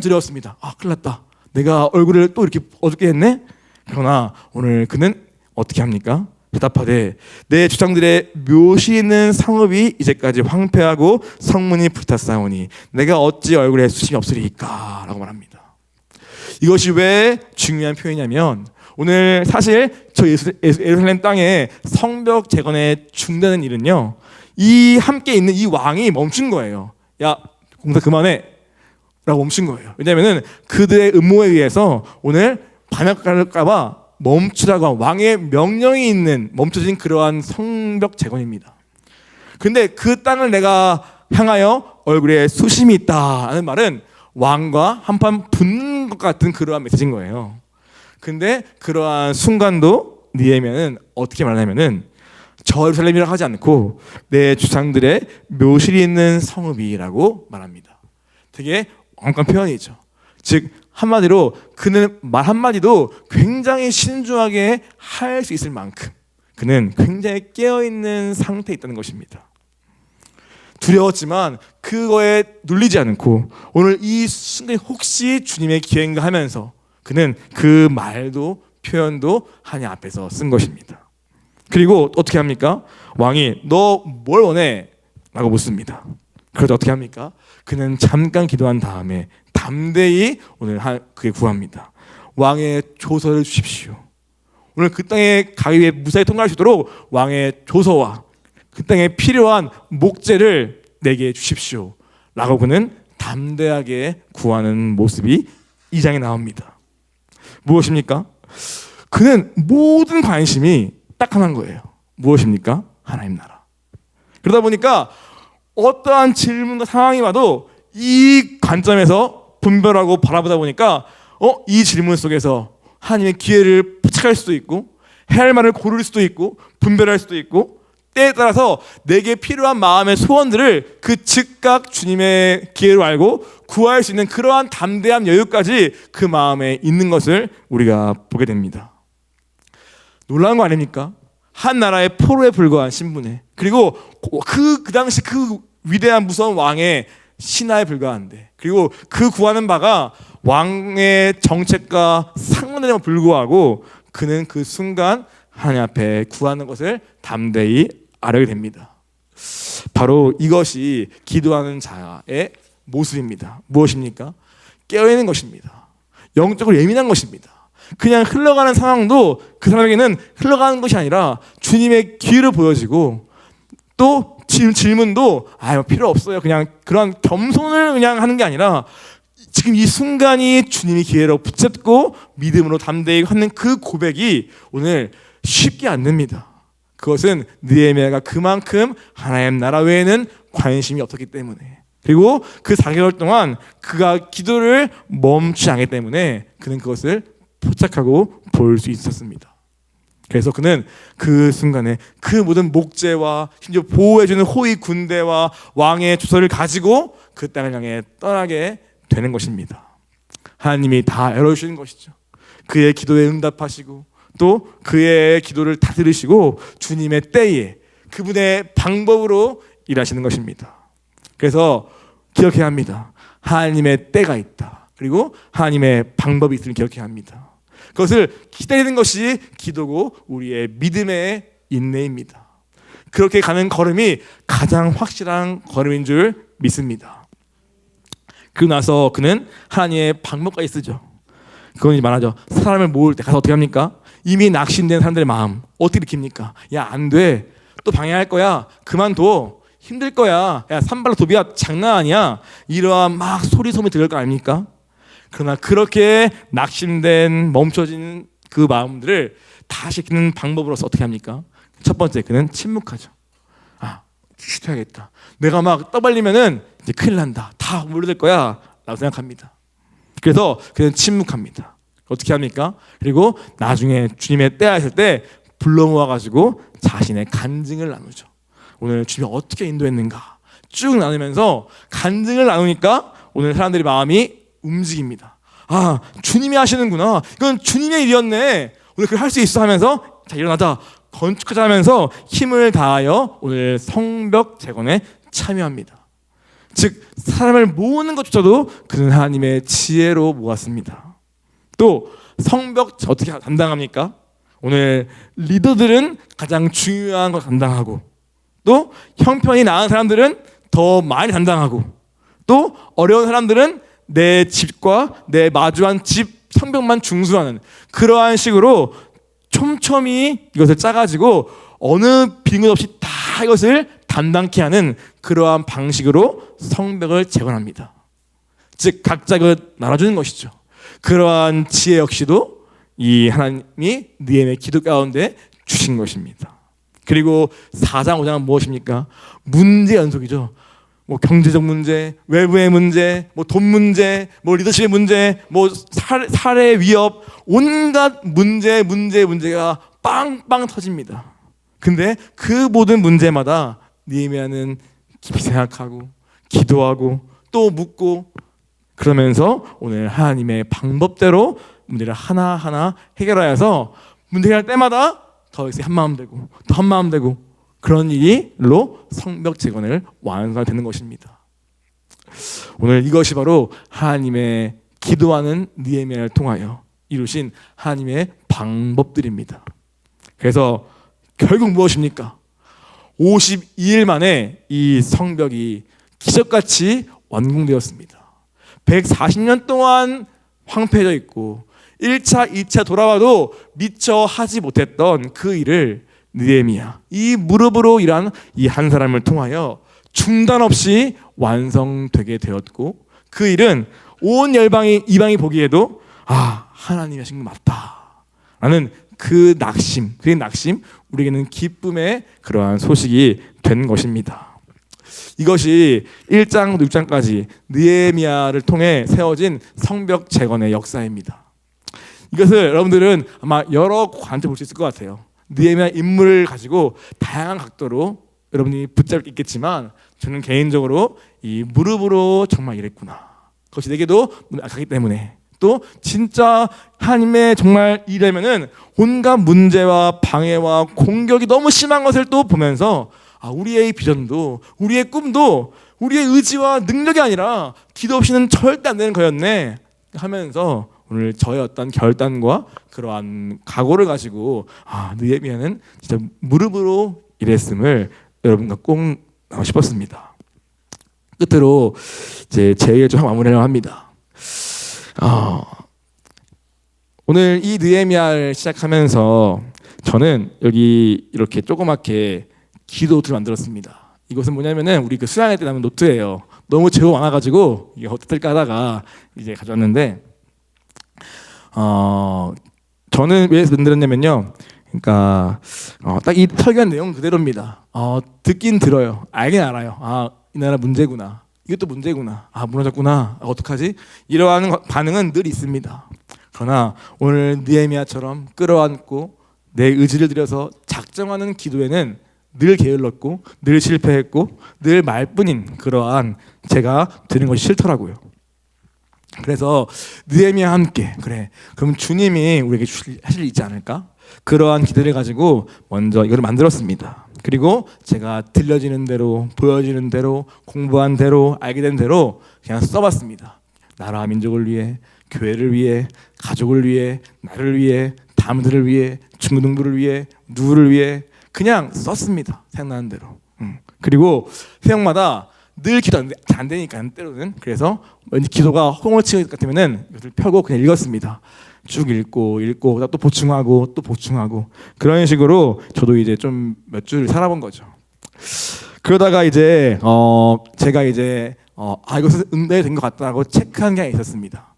두려웠습니다. 큰일 났다. 내가 얼굴을 또 이렇게 어둡게 했네? 그러나 오늘 그는 어떻게 합니까? 대답하되 내 조상들의 묘시 있는 성읍이 이제까지 황폐하고 성문이 불탔사오니 내가 어찌 얼굴에 수심이 없으리까? 라고 말합니다. 이것이 왜 중요한 표현이냐면 오늘 사실 저 예루살렘 땅에 성벽 재건에 중단된 일은요, 이 함께 있는 이 왕이 멈춘 거예요. 야, 공사 그만해 라고 멈춘 거예요. 왜냐하면 그들의 음모에 의해서 오늘 반역할까봐 멈추라고 왕의 명령이 있는 멈춰진 그러한 성벽 재건입니다. 근데 그 땅을 내가 향하여 얼굴에 수심이 있다는 말은 왕과 한판 붙는 것 같은 그러한 메시지인 거예요. 근데 그러한 순간도 느헤미야는 어떻게 말하냐면은 저 예루살렘이라고 하지 않고 내 조상들의 묘실이 있는 성읍이라고 말합니다. 되게 완벽한 표현이죠. 즉 한마디로 그는 말 한마디도 굉장히 신중하게 할 수 있을 만큼 그는 굉장히 깨어있는 상태에 있다는 것입니다. 두려웠지만 그거에 눌리지 않고 오늘 이 순간에 혹시 주님의 기회인가 하면서 그는 그 말도 표현도 하나님 앞에서 쓴 것입니다. 그리고 어떻게 합니까? 왕이 너 뭘 원해? 라고 묻습니다. 그래서 어떻게 합니까? 그는 잠깐 기도한 다음에 담대히 오늘 그게 구합니다. 왕의 조서를 주십시오. 오늘 그 땅에 가기 위해 무사히 통과할 수 있도록 왕의 조서와 그 땅에 필요한 목재를 내게 주십시오. 라고 그는 담대하게 구하는 모습이 이 장에 나옵니다. 무엇입니까? 그는 모든 관심이 딱 하나인 거예요. 무엇입니까? 하나님 나라. 그러다 보니까 어떠한 질문과 상황이 와도 이 관점에서 분별하고 바라보다 보니까 이 질문 속에서 하나님의 기회를 포착할 수도 있고 해야 할 말을 고를 수도 있고 분별할 수도 있고 때에 따라서 내게 필요한 마음의 소원들을 그 즉각 주님의 기회로 알고 구할 수 있는 그러한 담대함 여유까지 그 마음에 있는 것을 우리가 보게 됩니다. 놀라운 거 아닙니까? 한 나라의 포로에 불과한 신분에 그리고 그 당시 그 위대한 무서운 왕의 신하에 불과한데 그리고 그 구하는 바가 왕의 정책과 상관되는 불구하고 그는 그 순간 하나님 앞에 구하는 것을 담대히 알게 됩니다. 바로 이것이 기도하는 자의 모습입니다. 무엇입니까? 깨어있는 것입니다. 영적으로 예민한 것입니다. 그냥 흘러가는 상황도 그 사람에게는 흘러가는 것이 아니라 주님의 기회를 보여지고 또 질문도 필요 없어요. 그냥 그런 겸손을 그냥 하는 게 아니라 지금 이 순간이 주님의 기회로 붙잡고 믿음으로 담대히 하는 그 고백이 오늘 쉽게 안 됩니다. 그것은 느헤미야가 그만큼 하나님 나라 외에는 관심이 없었기 때문에 그리고 그 4개월 동안 그가 기도를 멈추지 않기 때문에 그는 그것을 포착하고 볼 수 있었습니다. 그래서 그는 그 순간에 그 모든 목재와 심지어 보호해주는 호위 군대와 왕의 주소를 가지고 그 땅을 향해 떠나게 되는 것입니다. 하나님이 다 열어주시는 것이죠. 그의 기도에 응답하시고 또 그의 기도를 다 들으시고 주님의 때에 그분의 방법으로 일하시는 것입니다. 그래서 기억해야 합니다. 하나님의 때가 있다. 그리고 하나님의 방법이 있음을 기억해야 합니다. 그것을 기다리는 것이 기도고 우리의 믿음의 인내입니다. 그렇게 가는 걸음이 가장 확실한 걸음인 줄 믿습니다. 그러고 나서 그는 하나님의 방법까지 쓰죠. 그건 말하죠. 사람을 모을 때 가서 어떻게 합니까? 이미 낙심된 사람들의 마음 어떻게 일으킵니까? 야, 안 돼. 또 방해할 거야. 그만둬. 힘들 거야. 야, 산발로 도비야. 장난 아니야. 이러한 막 소리 소문 들을 거 아닙니까? 그러나 그렇게 낙심된 멈춰진 그 마음들을 다시 시키는 방법으로서 어떻게 합니까? 첫 번째, 그는 침묵하죠. 쉬어야겠다. 내가 막 떠벌리면은 이제 큰일 난다. 다 몰려들 거야. 라고 생각합니다. 그래서 그는 침묵합니다. 어떻게 합니까? 그리고 나중에 주님의 때가 있을 때 불러 모아가지고 자신의 간증을 나누죠. 오늘 주님이 어떻게 인도했는가 쭉 나누면서 간증을 나누니까 오늘 사람들의 마음이 움직입니다. 아, 주님이 하시는구나. 이건 주님의 일이었네. 오늘 그걸 할 수 있어 하면서 자, 일어나자. 건축하자 하면서 힘을 다하여 오늘 성벽 재건에 참여합니다. 즉 사람을 모으는 것조차도 그는 하나님의 지혜로 모았습니다. 또 성벽 어떻게 담당합니까? 오늘 리더들은 가장 중요한 걸 담당하고 또 형편이 나은 사람들은 더 많이 담당하고 또 어려운 사람들은 내 집과 내 마주한 집 성벽만 중수하는 그러한 식으로 촘촘히 이것을 짜가지고 어느 빈것 없이 다 이것을 담당케 하는 그러한 방식으로 성벽을 재건합니다. 즉 각자 그 나눠주는 것이죠. 그러한 지혜 역시도 이 하나님이 느헤미야의 기도 가운데 주신 것입니다. 그리고 4장 5장은 무엇입니까? 문제 연속이죠. 뭐 경제적 문제, 외부의 문제, 뭐 돈 문제, 뭐 리더십의 문제, 뭐 살해 위협, 온갖 문제가 빵빵 터집니다. 근데 그 모든 문제마다 느헤미야는 깊이 생각하고 기도하고 또 묻고 그러면서 오늘 하나님의 방법대로 문제를 하나하나 해결하여서 문제 해결할 때마다 더 이상 한마음 되고 또 한마음 되고 그런 일로 성벽 재건을 완성되는 것입니다. 오늘 이것이 바로 하나님의 기도하는 느헤미야를 통하여 이루신 하나님의 방법들입니다. 그래서 결국 무엇입니까? 52일 만에 이 성벽이 기적같이 완공되었습니다. 140년 동안 황폐해져 있고 1차, 2차 돌아와도 미처 하지 못했던 그 일을 느헤미야 이 무릎으로 일한 이 한 사람을 통하여 중단 없이 완성되게 되었고 그 일은 온 열방이 이방이 보기에도 아 하나님이 하신 거 맞다 라는 그 낙심 우리에게는 기쁨의 그러한 소식이 된 것입니다. 이것이 1장 6장까지 느헤미야를 통해 세워진 성벽 재건의 역사입니다. 이것을 여러분들은 아마 여러 관점을 볼 수 있을 것 같아요. 느헤미야 인물을 가지고 다양한 각도로 여러분이 붙잡을 수 있겠지만 저는 개인적으로 이 무릎으로 정말 이랬구나. 그것이 내게도 가기 때문에 또 진짜 하나님의 정말 일이라면은 온갖 문제와 방해와 공격이 너무 심한 것을 또 보면서 아, 우리의 비전도 우리의 꿈도 우리의 의지와 능력이 아니라 기도 없이는 절대 안 되는 거였네 하면서 오늘 저의 어떤 결단과 그러한 각오를 가지고 아 느헤미야는 진짜 무릎으로 일했음을 여러분과 꼭 나누고 싶었습니다. 끝으로 이제 제 얘기를 좀 마무리하려고 합니다. 오늘 이 느헤미야를 시작하면서 저는 여기 이렇게 조그맣게 기도를 만들었습니다. 이것은 뭐냐면은 우리 그 수양회 때 나온 노트예요. 너무 제호 많아가지고 이게 어떨까 하다가 이제 가져왔는데 저는 왜 만들었냐면요. 그러니까 딱 이 설교한 내용 그대로입니다. 듣긴 들어요. 알긴 알아요. 아, 이 나라 문제구나. 이것도 문제구나. 아, 무너졌구나. 어떡하지? 이러한 반응은 늘 있습니다. 그러나 오늘 느헤미야처럼 끌어안고 내 의지를 들여서 작정하는 기도에는 늘 게을렀고 늘 실패했고 늘 말뿐인 그러한 제가 드는 것이 싫더라고요. 그래서 느헤미야와 함께 그래 그럼 주님이 우리에게 하실 일 있지 않을까? 그러한 기대를 가지고 먼저 이걸 만들었습니다. 그리고 제가 들려지는 대로 보여지는 대로 공부한 대로 알게 된 대로 그냥 써봤습니다. 나라와 민족을 위해 교회를 위해 가족을 위해 나를 위해 다음들을 위해 중고등부를 위해 누구를 위해 그냥 썼습니다. 생각나는 대로. 그리고 새벽마다 늘 기도 안 되니까 때로는 그래서 왠지 기도가 홍을 치는 것 같으면은 이것을 펴고 그냥 읽었습니다. 쭉 읽고 또 보충하고 또 보충하고 그런 식으로 저도 이제 좀 몇 주를 살아본 거죠. 그러다가 이제 제가 이제 이것은 응대된 것 같다고 체크한 게 있었습니다.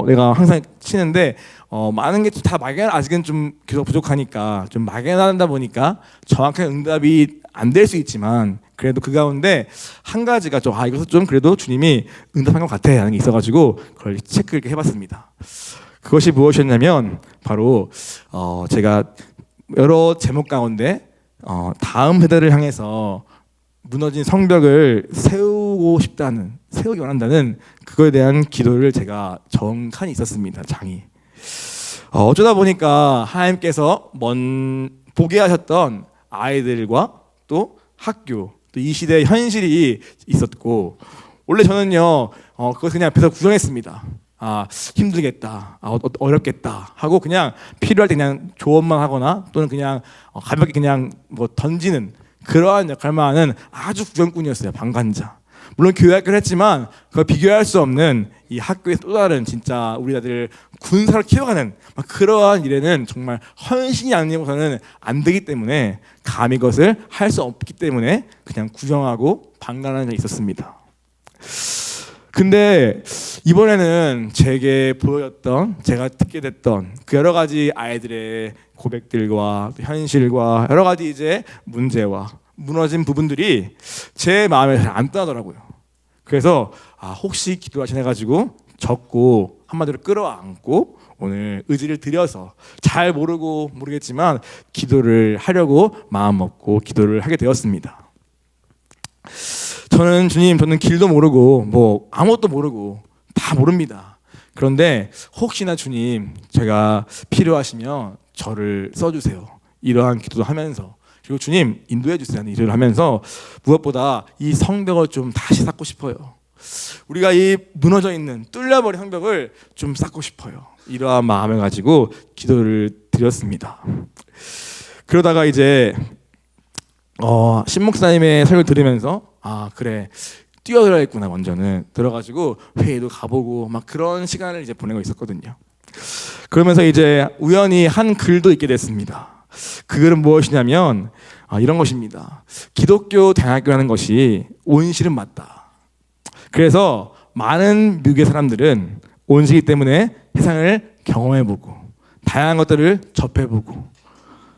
내가 항상 치는데 많은 게 다 막연 아직은 좀 계속 부족하니까 좀 막연하다 보니까 정확한 응답이 안 될 수 있지만 그래도 그 가운데 한 가지가 좀 이것은 좀 그래도 주님이 응답한 것 같아 하는 게 있어가지고 그걸 체크를 해봤습니다. 그것이 무엇이었냐면 바로 제가 여러 제목 가운데 다음 세대를 향해서 무너진 성벽을 세우기 원한다는 그거에 대한 기도를 제가 정칸이 있었습니다. 장이. 어쩌다 보니까 하나님께서 보게 하셨던 아이들과 또 학교, 또 이 시대의 현실이 있었고, 원래 저는요 그걸 그냥 앞에서 구경했습니다. 힘들겠다, 어렵겠다 하고 그냥 필요할 때 그냥 조언만 하거나 또는 그냥 가볍게 그냥 뭐 던지는 그러한 역할만 하는 아주 구경꾼이었어요. 방관자. 물론 교회 학교를 했지만 그걸 비교할 수 없는 이 학교의 또 다른 진짜 우리 아들 군사를 키워가는 그러한 일에는 정말 헌신이 아니고서는 안 되기 때문에 감히 그것을 할 수 없기 때문에 그냥 구경하고 방관하는 데 있었습니다. 근데 이번에는 제게 보여졌던, 제가 듣게 됐던 그 여러 가지 아이들의 고백들과 현실과 여러 가지 이제 문제와 무너진 부분들이 제 마음에 잘 안 떠나더라고요. 그래서 혹시 기도하신 해가지고 적고 한마디로 끌어안고 오늘 의지를 들여서 잘 모르겠지만 기도를 하려고 마음 먹고 기도를 하게 되었습니다. 저는 길도 모르고 뭐 아무것도 모르고 다 모릅니다. 그런데 혹시나 주님 제가 필요하시면 저를 써주세요. 이러한 기도도 하면서, 그리고 주님 인도해 주세요 하는 일을 하면서 무엇보다 이 성벽을 좀 다시 쌓고 싶어요. 우리가 이 무너져 있는 뚫려버린 성벽을 좀 쌓고 싶어요. 이러한 마음을 가지고 기도를 드렸습니다. 그러다가 이제 신 목사님의 설교를 들으면서 그래 뛰어들어야겠구나. 먼저는 들어가지고 회의도 가보고 막 그런 시간을 이제 보내고 있었거든요. 그러면서 이제 우연히 한 글도 읽게 됐습니다. 그 글은 무엇이냐면 이런 것입니다. 기독교 대학교라는 것이 온실은 맞다. 그래서 많은 미국의 사람들은 온실이기 때문에 세상을 경험해보고 다양한 것들을 접해보고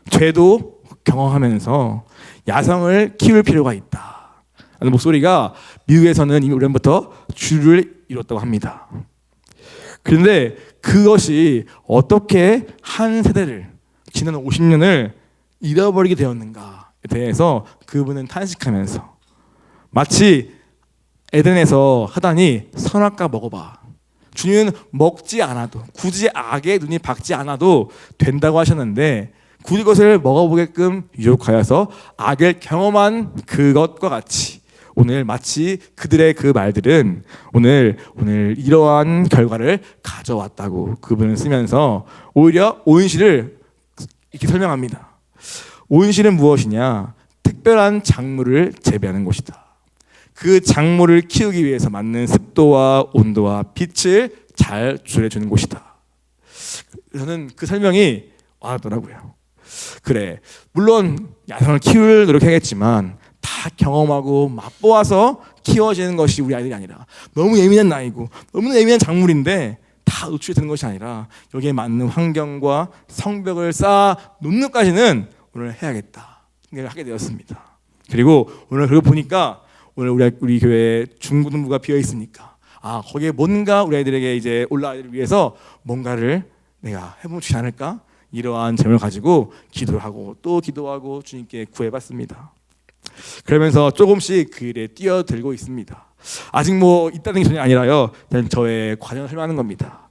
죄도 경험하면서 야성을 키울 필요가 있다 하는 목소리가 미국에서는 이미 오래전부터 주를 이뤘다고 합니다. 그런데 그것이 어떻게 한 세대를, 지난 50년을 잃어버리게 되었는가에 대해서 그분은 탄식하면서 마치 에덴에서 하다니 선악과 먹어봐. 주님은 먹지 않아도, 굳이 악의 눈이 박지 않아도 된다고 하셨는데 굳이 그것을 먹어보게끔 유혹하여서 악을 경험한 그것과 같이 오늘 마치 그들의 그 말들은 오늘 이러한 결과를 가져왔다고 그분은 쓰면서 오히려 온실을 이렇게 설명합니다. 온실은 무엇이냐? 특별한 작물을 재배하는 곳이다. 그 작물을 키우기 위해서 맞는 습도와 온도와 빛을 잘 조절해주는 곳이다. 저는 그 설명이 와닿더라고요. 그래, 물론 야성을 키울 노력해야겠지만 다 경험하고 맛보아서 키워지는 것이 우리 아이들이 아니라 너무 예민한 나이고 너무 예민한 작물인데 다 노출되는 것이 아니라 여기에 맞는 환경과 성벽을 쌓아 놓는 것까지는 오늘 해야겠다 생각을 하게 되었습니다. 그리고 오늘 그걸 보니까 오늘 우리 교회에 중고등부가 비어 있으니까 거기에 뭔가 우리 아이들에게 이제 올라아이들을 위해서 뭔가를 내가 해보면 좋지 않을까, 이러한 제목을 가지고 기도를 하고 또 기도하고 주님께 구해봤습니다. 그러면서 조금씩 그 일에 뛰어들고 있습니다. 아직 뭐 있다는 게 전혀 아니라요, 그냥 저의 과정을 설명하는 겁니다.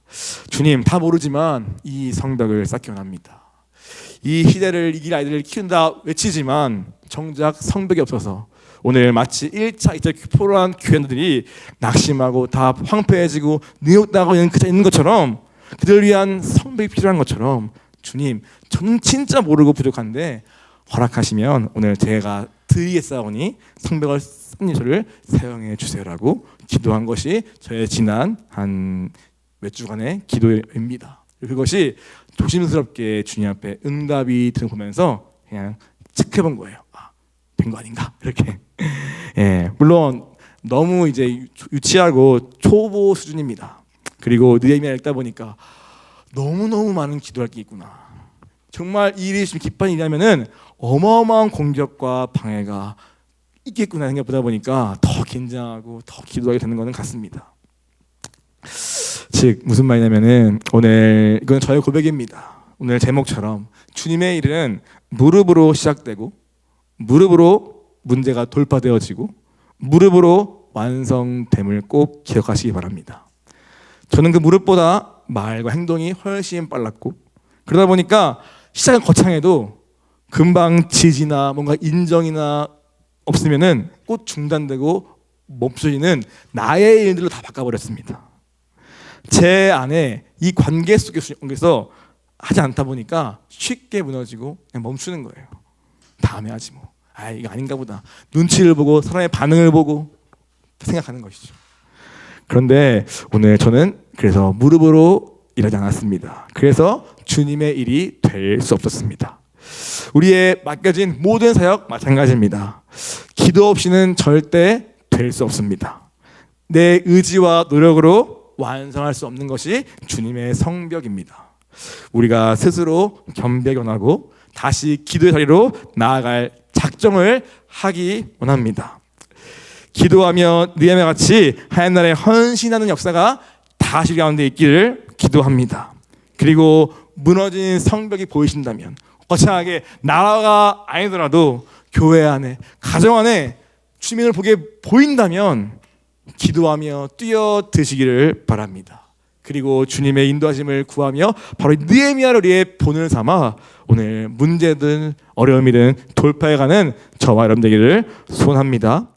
주님 다 모르지만 이 성벽을 쌓기 원합니다. 이 시대를 이길 아이들을 키운다 외치지만 정작 성벽이 없어서 오늘 마치 1차, 2차 포로한 교회들이 낙심하고 다 황폐해지고 능욕당하고 있는 것처럼, 그들을 위한 성벽이 필요한 것처럼 주님 저는 진짜 모르고 부족한데 허락하시면 오늘 제가 드리겠사오니 성벽을 쌓는 저를 사용해 주세요라고 기도한 것이 저의 지난 한 몇 주간의 기도입니다. 그것이 조심스럽게 주님 앞에 응답이 들어보면서 그냥 체크해본 거예요. 된 거 아닌가 이렇게. 물론 너무 이제 유치하고 초보 수준입니다. 그리고 느헤미야를 읽다 보니까 너무너무 많은 기도할 게 있구나. 정말 이 일이 기쁜 일이라면은 어마어마한 공격과 방해가 있겠구나 생각보다 보니까 더 긴장하고 더 기도하게 되는 것은 같습니다. 즉 무슨 말이냐면은 오늘 이건 저의 고백입니다. 오늘 제목처럼 주님의 일은 무릎으로 시작되고 무릎으로 문제가 돌파되어지고 무릎으로 완성됨을 꼭 기억하시기 바랍니다. 저는 그 무릎보다 말과 행동이 훨씬 빨랐고 그러다 보니까 시작은 거창해도 금방 지지나 뭔가 인정이나 없으면은 꼭 중단되고 멈춰지는 나의 일들로 다 바꿔버렸습니다. 제 안에 이 관계 속에서 하지 않다 보니까 쉽게 무너지고 그냥 멈추는 거예요. 다음에 하지 뭐. 아 이거 아닌가 보다. 눈치를 보고 사람의 반응을 보고 생각하는 것이죠. 그런데 오늘 저는 그래서 무릎으로 일하지 않았습니다. 그래서 주님의 일이 될 수 없었습니다. 우리의 맡겨진 모든 사역 마찬가지입니다. 기도 없이는 절대 될 수 없습니다. 내 의지와 노력으로 완성할 수 없는 것이 주님의 성벽입니다. 우리가 스스로 겸비하고 다시 기도의 자리로 나아갈 작정을 하기 원합니다. 기도하며 느헤미야 같이 하나님의 헌신하는 역사가 다시 우리 가운데 있기를 기도합니다. 그리고 무너진 성벽이 보이신다면 거창하게 나라가 아니더라도 교회 안에 가정 안에 주민을 보게 보인다면 기도하며 뛰어드시기를 바랍니다. 그리고 주님의 인도하심을 구하며 바로 느헤미야를 우리의 본을 삼아 오늘 문제든 어려움이든 돌파해가는 저와 여러분 되기를 소원합니다.